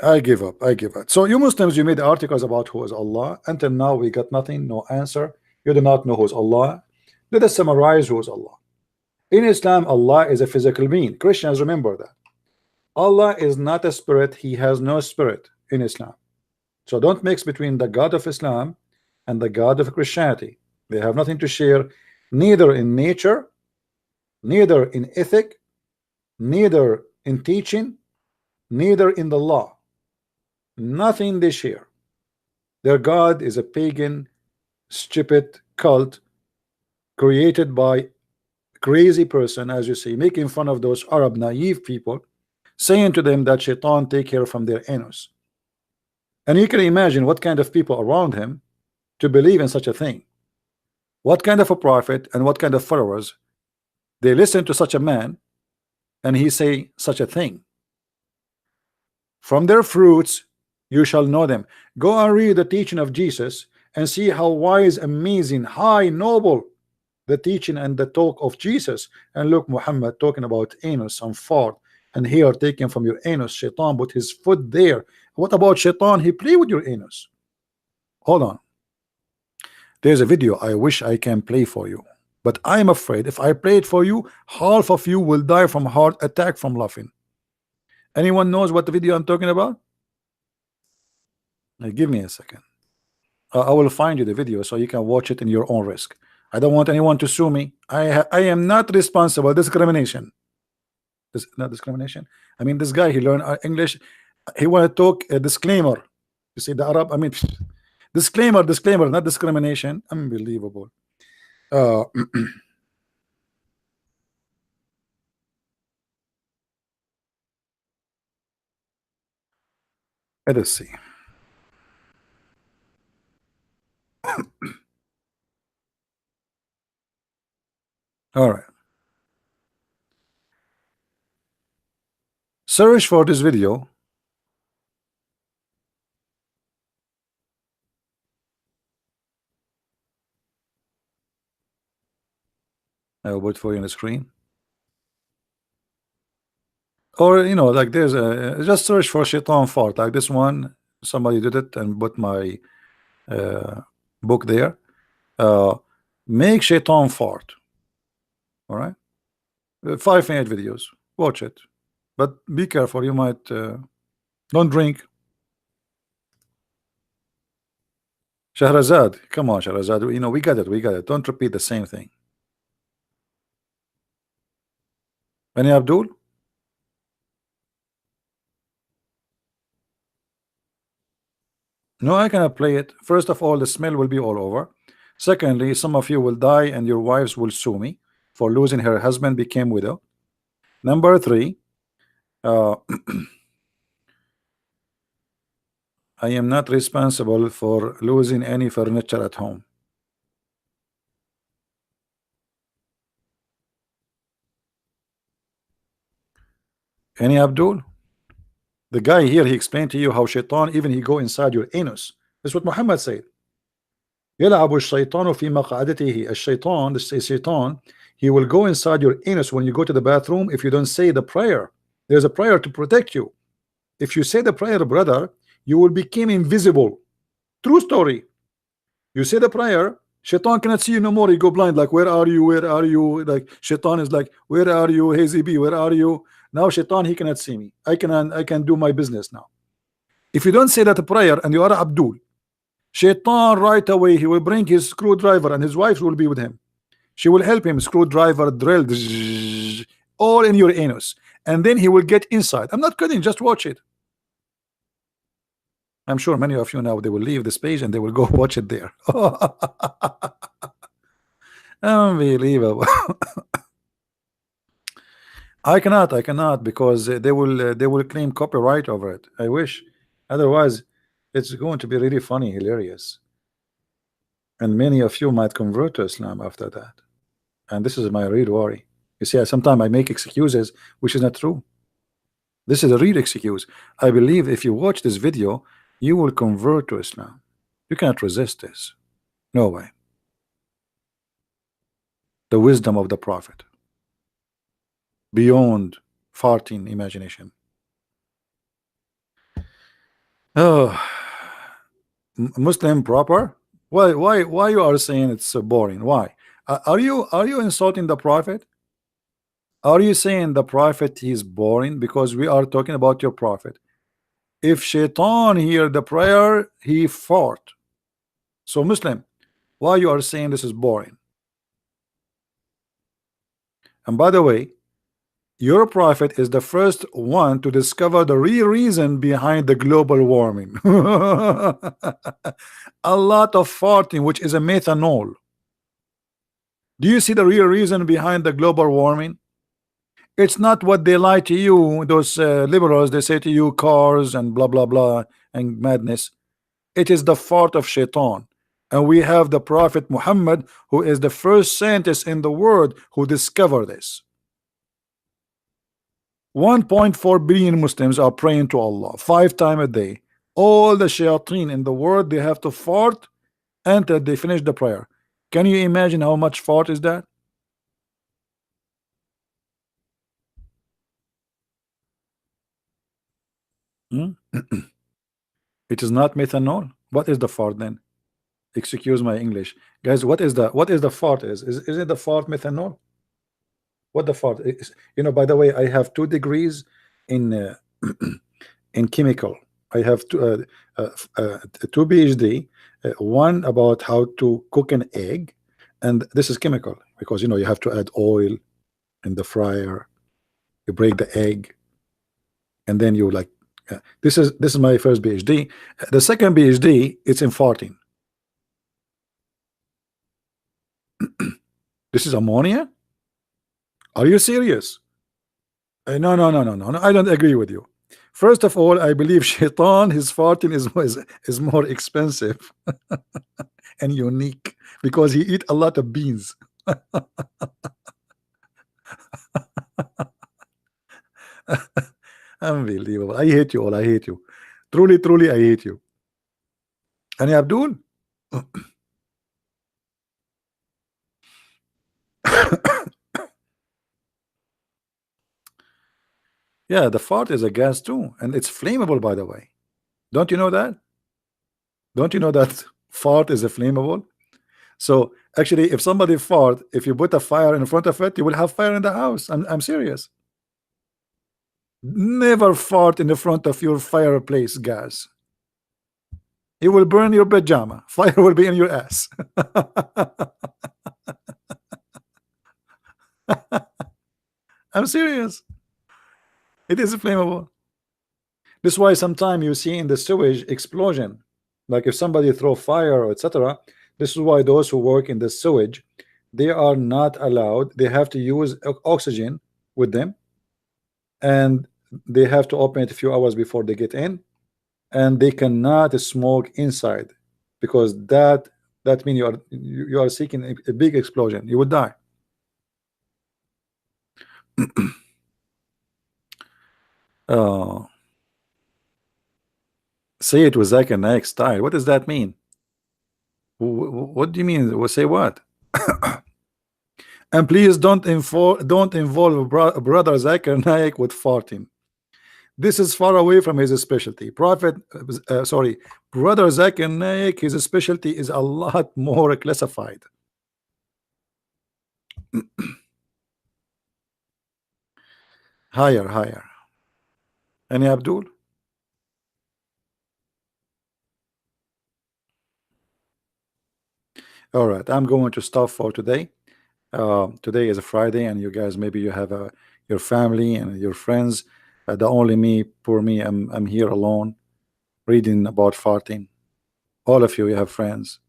I give up. So you Muslims, you made articles about who is Allah. Until now, we got nothing, no answer. You do not know who is Allah. Let us summarize who is Allah. In Islam, Allah is a physical being. Christians, remember that. Allah is not a spirit. He has no spirit in Islam. So don't mix between the God of Islam and the God of Christianity. They have nothing to share, neither in nature, neither in ethic, neither in teaching, neither in the law. Nothing they share. Their God is a pagan, stupid cult created by crazy person, as you see, making fun of those Arab naive people, saying to them that shaitan take care from their anus. And you can imagine what kind of people around him to believe in such a thing. What kind of a prophet and what kind of followers they listen to such a man and he say such a thing. From their fruits you shall know them. Go and read the teaching of Jesus and see how wise, amazing, high, noble the teaching and the talk of Jesus. And look, Muhammad talking about anus and fart, and here taken from your anus. Shaitan put his foot there. What about shaitan? He play with your anus. Hold on. There's a video I wish I can play for you, but I'm afraid if I play it for you, half of you will die from heart attack from laughing. Anyone knows what the video I'm talking about? Now, give me a second. I will find you the video so you can watch it in your own risk. I don't want anyone to sue me. I am not responsible. Discrimination. This not discrimination. I mean, this guy, he learned English. He want to talk a disclaimer. You see the Arab. I mean, disclaimer, disclaimer, not discrimination. Unbelievable. Uh, let us see. All right. Search for this video. I will put for you on the screen. Or like there's a just search for shaitan fart like this one. Somebody did it and put my book there. Make shaitan fart. All right. 5-minute videos. Watch it, but be careful. You might don't drink. Shahrazad, come on, Shahrazad. We got it. We got it. Don't repeat the same thing. Any Abdul? No, I cannot play it. First of all, the smell will be all over. Secondly, some of you will die and your wives will sue me for losing her husband became widow. Number 3, I am not responsible for losing any furniture at home. Any Abdul? The guy here, he explained to you how shaitan, even he go inside your anus. That's what Muhammad said. يلعب الشيطان في مقعدته. الشيطان, the shaitan, he will go inside your anus when you go to the bathroom if you don't say the prayer. There's a prayer to protect you. If you say the prayer, brother, you will become invisible. True story. You say the prayer, shaitan cannot see you no more. You go blind, like, where are you? Where are you? Like, shaitan is like, where are you? Hazy B, where are you? Now shaitan, he cannot see me. I can do my business now. If you don't say that prayer and you are Abdul, shaitan right away, he will bring his screwdriver and his wife will be with him. She will help him screwdriver drill all in your anus, and then he will get inside. I'm not kidding, just watch it. I'm sure many of you now, they will leave this page and they will go watch it there. Unbelievable. I cannot because they will claim copyright over it. I wish, otherwise it's going to be really funny, hilarious, and many of you might convert to Islam after that. And this is my real worry. You see, sometimes I make excuses which is not true. This is a real excuse. I believe if you watch this video, you will convert to Islam. You cannot resist this. No way. The wisdom of the Prophet, beyond farting imagination. Oh, Muslim proper? Why you are saying it's so boring? Why? Are you insulting the Prophet? Are you saying the Prophet is boring? Because we are talking about your Prophet. If shaitan hear the prayer, he fought. So Muslim, why you are saying this is boring? And by the way, your Prophet is the first one to discover the real reason behind the global warming. A lot of farting, which is a methanol. Do you see the real reason behind the global warming? It's not what they lie to you, those liberals. They say to you cars and blah blah blah and madness. It is the fault of shaitan. And we have the Prophet Muhammad, who is the first scientist in the world who discovered this. 1.4 billion Muslims are praying to Allah 5 times a day. All the shayateen in the world, they have to fart until they finish the prayer. Can you imagine how much fart is that? It is not methanol. What is the fart then? Excuse my English, guys. What is the fart? Is it the fart methanol? What the fart is? By the way, I have 2 degrees in in chemical. I have 2 PhD. One about how to cook an egg, and this is chemical because you have to add oil in the fryer. You break the egg, and then you like. This is my first PhD. The second PhD, it's in farting. This is ammonia. Are you serious? No, no, no, no, no, no. I don't agree with you. First of all, I believe Shaitan, his farting is more expensive and unique because he eat a lot of beans. Unbelievable. I hate you all. I hate you. Truly, truly, I hate you. And Abdul, yeah, the fart is a gas too, and it's flammable, by the way. Don't you know that? Don't you know that fart is a flammable? So actually, if somebody fart, if you put a fire in front of it, you will have fire in the house. I'm serious. Never fart in the front of your fireplace gas. It will burn your pajama. Fire will be in your ass. I'm serious. It is flammable. This is why sometimes you see in the sewage explosion, like if somebody throw fire or etc. This is why those who work in the sewage, they are not allowed. They have to use oxygen with them, and they have to open it a few hours before they get in, and they cannot smoke inside because that means you are seeking a big explosion. You would die. uh, Say it with Zach and Ike style. What does that mean? What do you mean? Well, say what? And please don't involve brother Zakir Naik with farting. This is far away from his specialty. Sorry, brother Zakir Naik, his specialty is a lot more classified. Higher, higher. Any Abdul? All right, I'm going to stop for today. Today is a Friday, and you guys maybe you have your family and your friends. The only me, poor me, I'm here alone reading about farting. All of you have friends.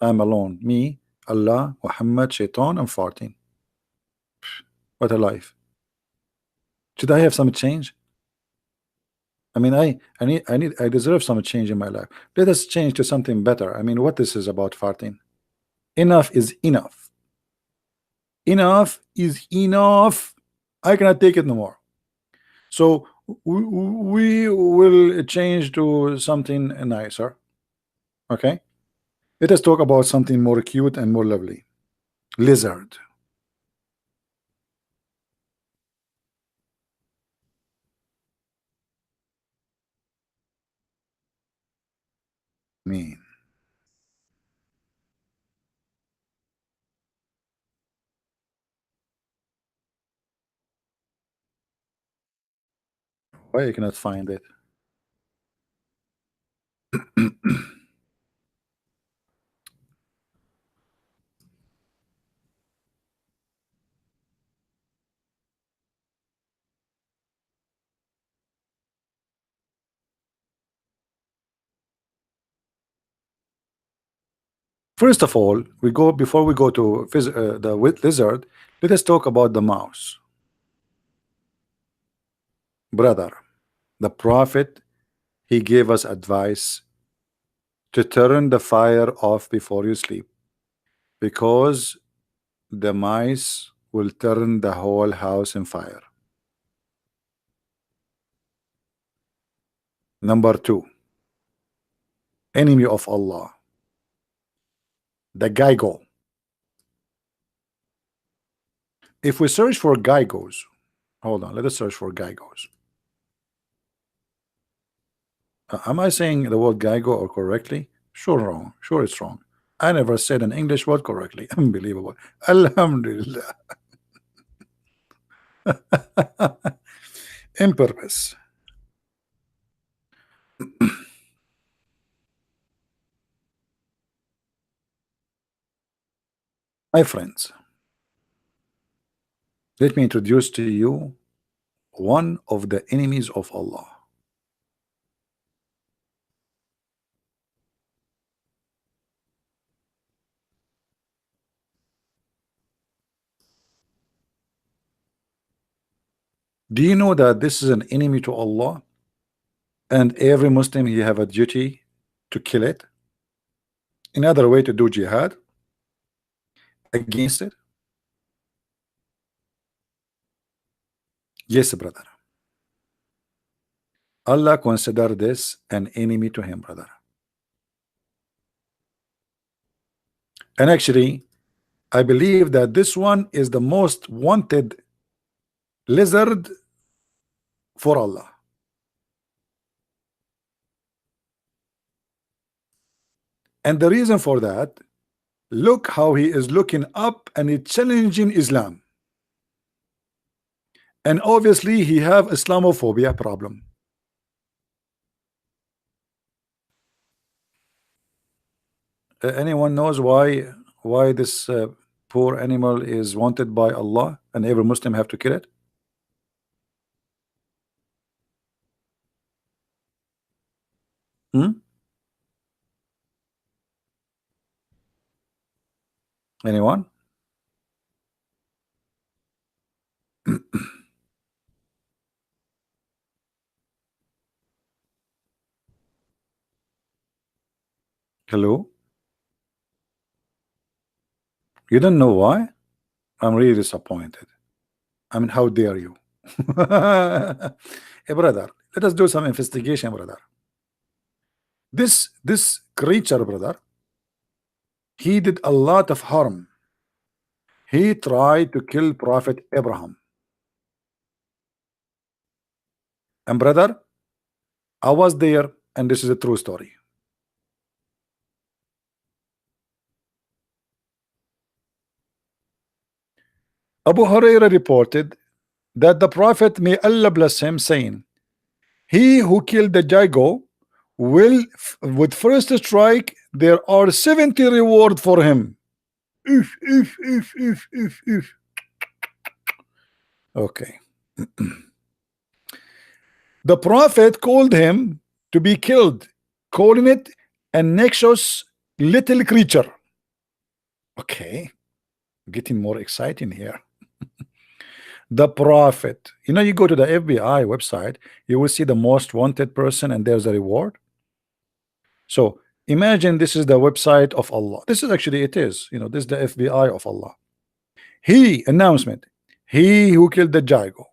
I'm alone. Me, Allah, Muhammad, Shaitan, and farting. What a life. Should I have some change? I mean, I deserve some change in my life. Let us change to something better. I mean, what this is about farting. Enough is enough. Enough is enough. I cannot take it no more. So we will change to something nicer. Okay. Let us talk about something more cute and more lovely. Lizard. Mean. Why you cannot find it? First of all, we go before we go to the lizard. Let us talk about the mouse, brother. The Prophet, he gave us advice to turn the fire off before you sleep because the mice will turn the whole house in fire. Number two, enemy of Allah, the Geigo. If we search for Geigos, hold on, let us search for Geigos. Am I saying the word Geigo or correctly? Sure, wrong. Sure, it's wrong. I never said an English word correctly. Unbelievable. Alhamdulillah. In purpose. My friends, let me introduce to you one of the enemies of Allah. Do you know that this is an enemy to Allah, and every Muslim he have a duty to kill it? Another way to do jihad against it? Yes, brother. Allah consider this an enemy to him, brother. And actually, I believe that this one is the most wanted lizard for Allah. And the reason for that, look how he is looking up and he's challenging Islam. And obviously he have Islamophobia problem. Anyone knows why this poor animal is wanted by Allah and every Muslim have to kill it? Anyone? Hello? You don't know why? I'm really disappointed. I mean, how dare you? Hey, brother, let us do some investigation, brother. This creature, brother, he did a lot of harm. He tried to kill Prophet Abraham. And brother, I was there, and this is a true story. Abu Hurairah reported that the Prophet, may Allah bless him, saying, he who killed the Jago will, with first strike, there are 70 reward for him. If. Okay. The Prophet called him to be killed, calling it a noxious little creature. Okay, getting more exciting here. The Prophet, you go to the FBI website, you will see the most wanted person, and there's a reward. So imagine this is the website of Allah. This is actually, it is, this is the FBI of Allah. Announcement, he who killed the Jago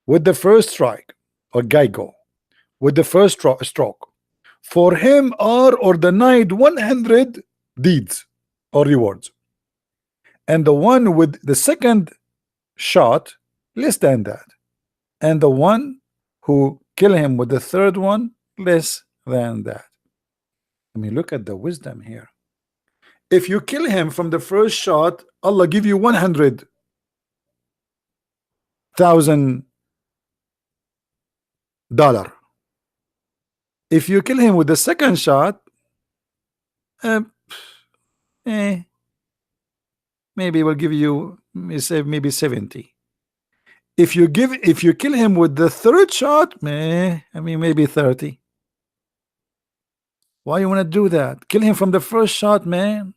with the first strike, or Gaigo, with the first stroke, for him are ordained 100 deeds or rewards, and the one with the second shot less than that, and the one who kill him with the third one less than that. I mean, look at the wisdom here. If you kill him from the first shot, Allah give you $100,000. If you kill him with the second shot, maybe we'll give you, maybe 70. If you kill him with the third shot, maybe 30. Why you want to do that? Kill him from the first shot, man.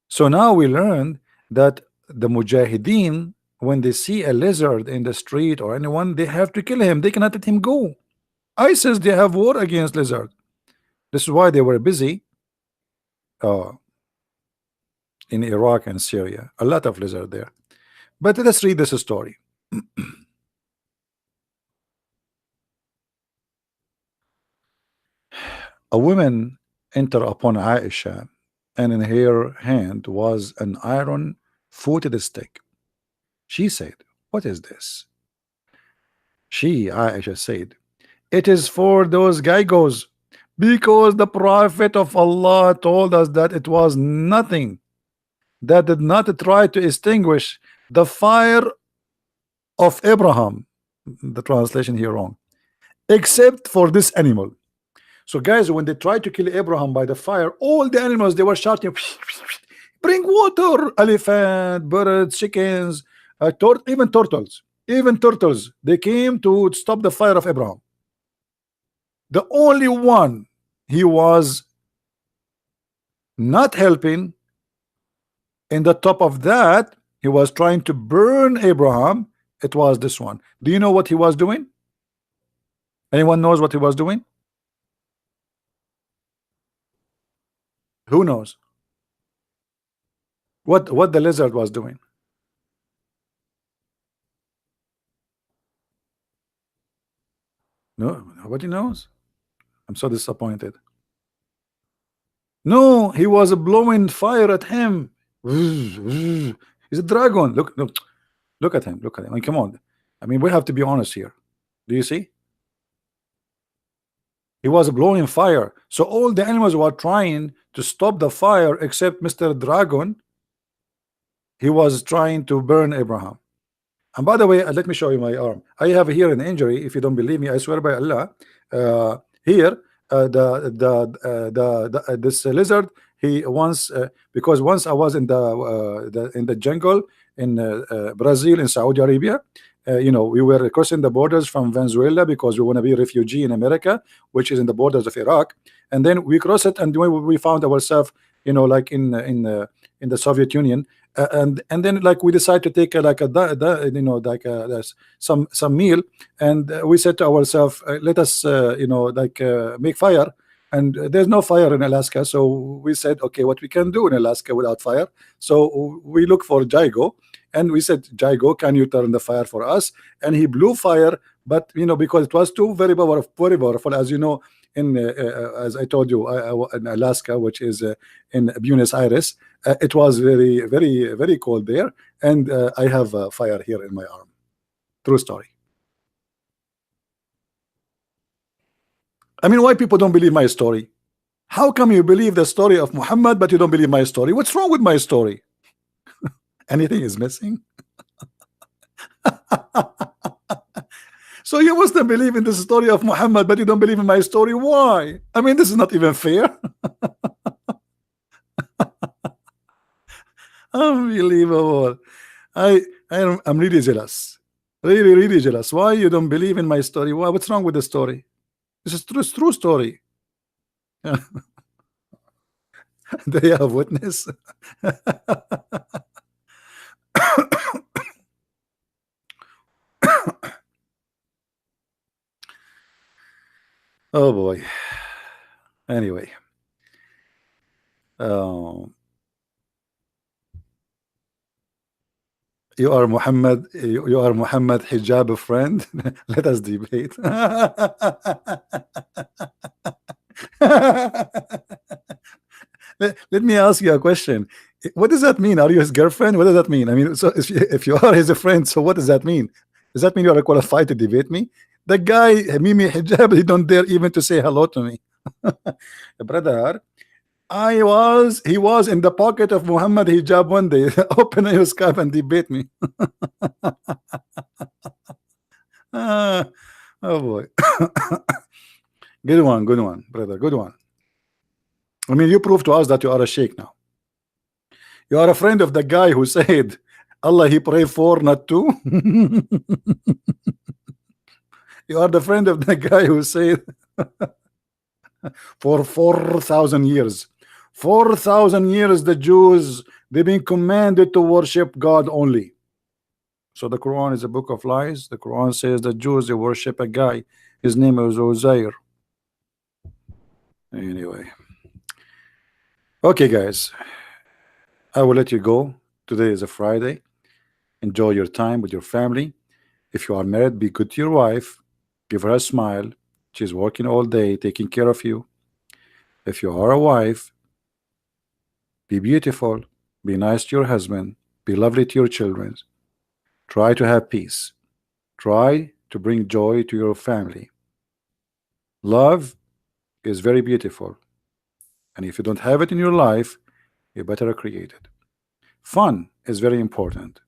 So now we learned that the Mujahideen, when they see a lizard in the street or anyone, they have to kill him. They cannot let him go. ISIS, they have war against lizard. This is why they were busy in Iraq and Syria. A lot of lizard there. But let's read this story. A woman entered upon Aisha, and in her hand was an iron-footed stick. She said, what is this? Aisha said, it is for those Gaigos, because the Prophet of Allah told us that it was nothing that did not try to extinguish the fire of Abraham. The translation here wrong. Except for this animal. So guys, when they tried to kill Abraham by the fire, all the animals, they were shouting, bring water, elephant, birds, chickens, even turtles, they came to stop the fire of Abraham. The only one he was not helping, in the top of that, he was trying to burn Abraham. It was this one. Do you know what he was doing? Anyone knows what he was doing? Who knows what the lizard was doing? No, nobody knows. I'm so disappointed. No, he was blowing fire at him. He's a dragon. Look at him. Look at him. I mean, come on. I mean, we have to be honest here. Do you see? He was blowing fire. So all the animals were trying to stop the fire except Mr. Dragon. He was trying to burn Abraham. And by the way, let me show you my arm. I have here an injury. If you don't believe me, I swear by Allah. Here, this lizard. He once because once I was in the jungle in Brazil, in Saudi Arabia. You know, we were crossing the borders from Venezuela because we want to be a refugee in America, which is in the borders of Iraq. And then we cross it, and we found ourselves, you know, like in the Soviet Union. And then like we decided to take you know, like some meal, and we said to ourselves, let us you know, like make fire. And there's no fire in Alaska, so we said, okay, what we can do in Alaska without fire? So we look for Jago, and we said, Jago, can you turn the fire for us? And he blew fire, but you know, because it was too very powerful, as you know, in as I told you, in Alaska, which is in Buenos Aires, it was very cold there, and I have fire here in my arm. True story. I mean, why people don't believe my story? How come you believe the story of Muhammad but you don't believe my story? What's wrong with my story? Anything is missing? So you mustn't believe in the story of Muhammad but you don't believe in my story. Why? I mean, this is not even fair. Unbelievable. I'm really jealous. Really jealous. Why you don't believe in my story? Why? What's wrong with the story? This is true story. Do you have witness? Oh boy. Anyway. You are Muhammad. You are Muhammad hijab friend. Let us debate. Let me ask you a question. What does that mean? Are you his girlfriend? What does that mean? I mean, so if you are his friend, so what does that mean? Does that mean you are qualified to debate me? The guy, Mimi hijab, he don't dare even to say hello to me. Brother, he was in the pocket of Muhammad hijab one day. Open your Skype and debate me. Oh boy. Good one, brother, good one. I mean, you prove to us that you are a sheikh now. You are a friend of the guy who said Allah he pray for, not two. You are the friend of the guy who said for 4,000 years. 4,000 years the Jews, they've been commanded to worship God only. So the Quran is a book of lies. The Quran says the Jews, they worship a guy, his name is Uzair. Anyway, okay guys, I will let you go. Today is a Friday. Enjoy your time with your family. If you are married, be good to your wife. Give her a smile. She's working all day taking care of you. If you are a wife, be beautiful, be nice to your husband, be lovely to your children. Try to have peace. Try to bring joy to your family. Love is very beautiful, and if you don't have it in your life, you better create it. Fun is very important.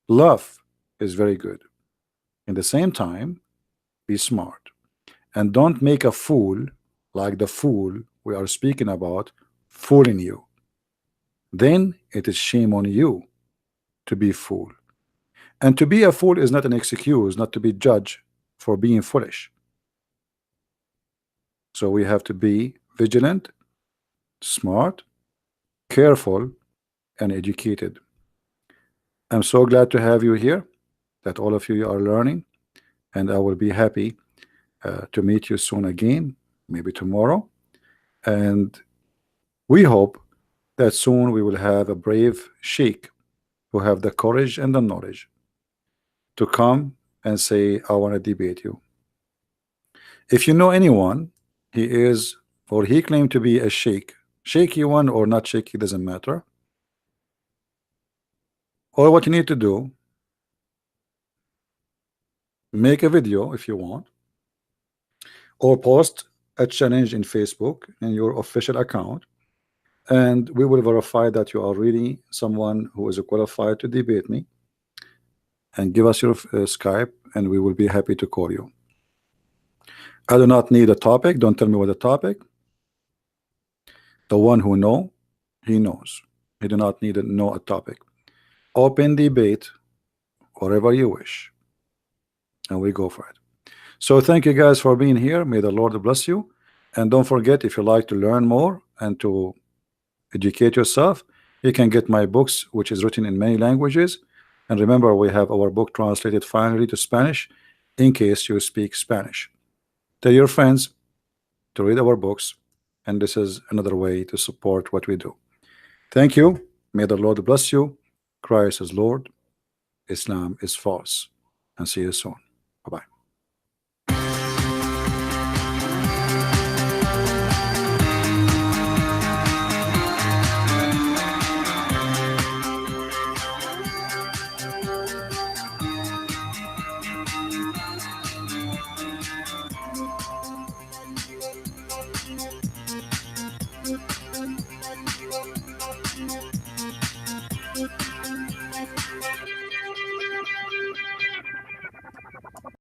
Love is very good. In the same time, be smart, and don't make a fool like the fool we are speaking about fooling you, then it is shame on you to be fool. And to be a fool is not an excuse not to be judged for being foolish. So we have to be vigilant, smart, careful, and educated. I'm so glad to have you here, that all of you are learning, and I will be happy to meet you soon again, maybe tomorrow. And we hope that soon we will have a brave sheikh who have the courage and the knowledge to come and say, I want to debate you. If you know anyone, he is or he claimed to be a sheikh, shaky one or not shaky, doesn't matter. All what you need to do, make a video if you want, or post a challenge in Facebook in your official account, and we will verify that you are really someone who is qualified to debate me, and give us your Skype, and we will be happy to call you. I do not need a topic. Don't tell me what the topic. The one who know, he knows. He do not need to know a topic. Open debate whatever you wish, and we go for it. So thank you guys for being here. May the Lord bless you. And don't forget, if you like to learn more and to educate yourself, you can get my books, which is written in many languages. And remember, we have our book translated finally to Spanish in case you speak Spanish. Tell your friends to read our books, and this is another way to support what we do. Thank you. May the Lord bless you. Christ is Lord. Islam is false. And see you soon. Bye-bye.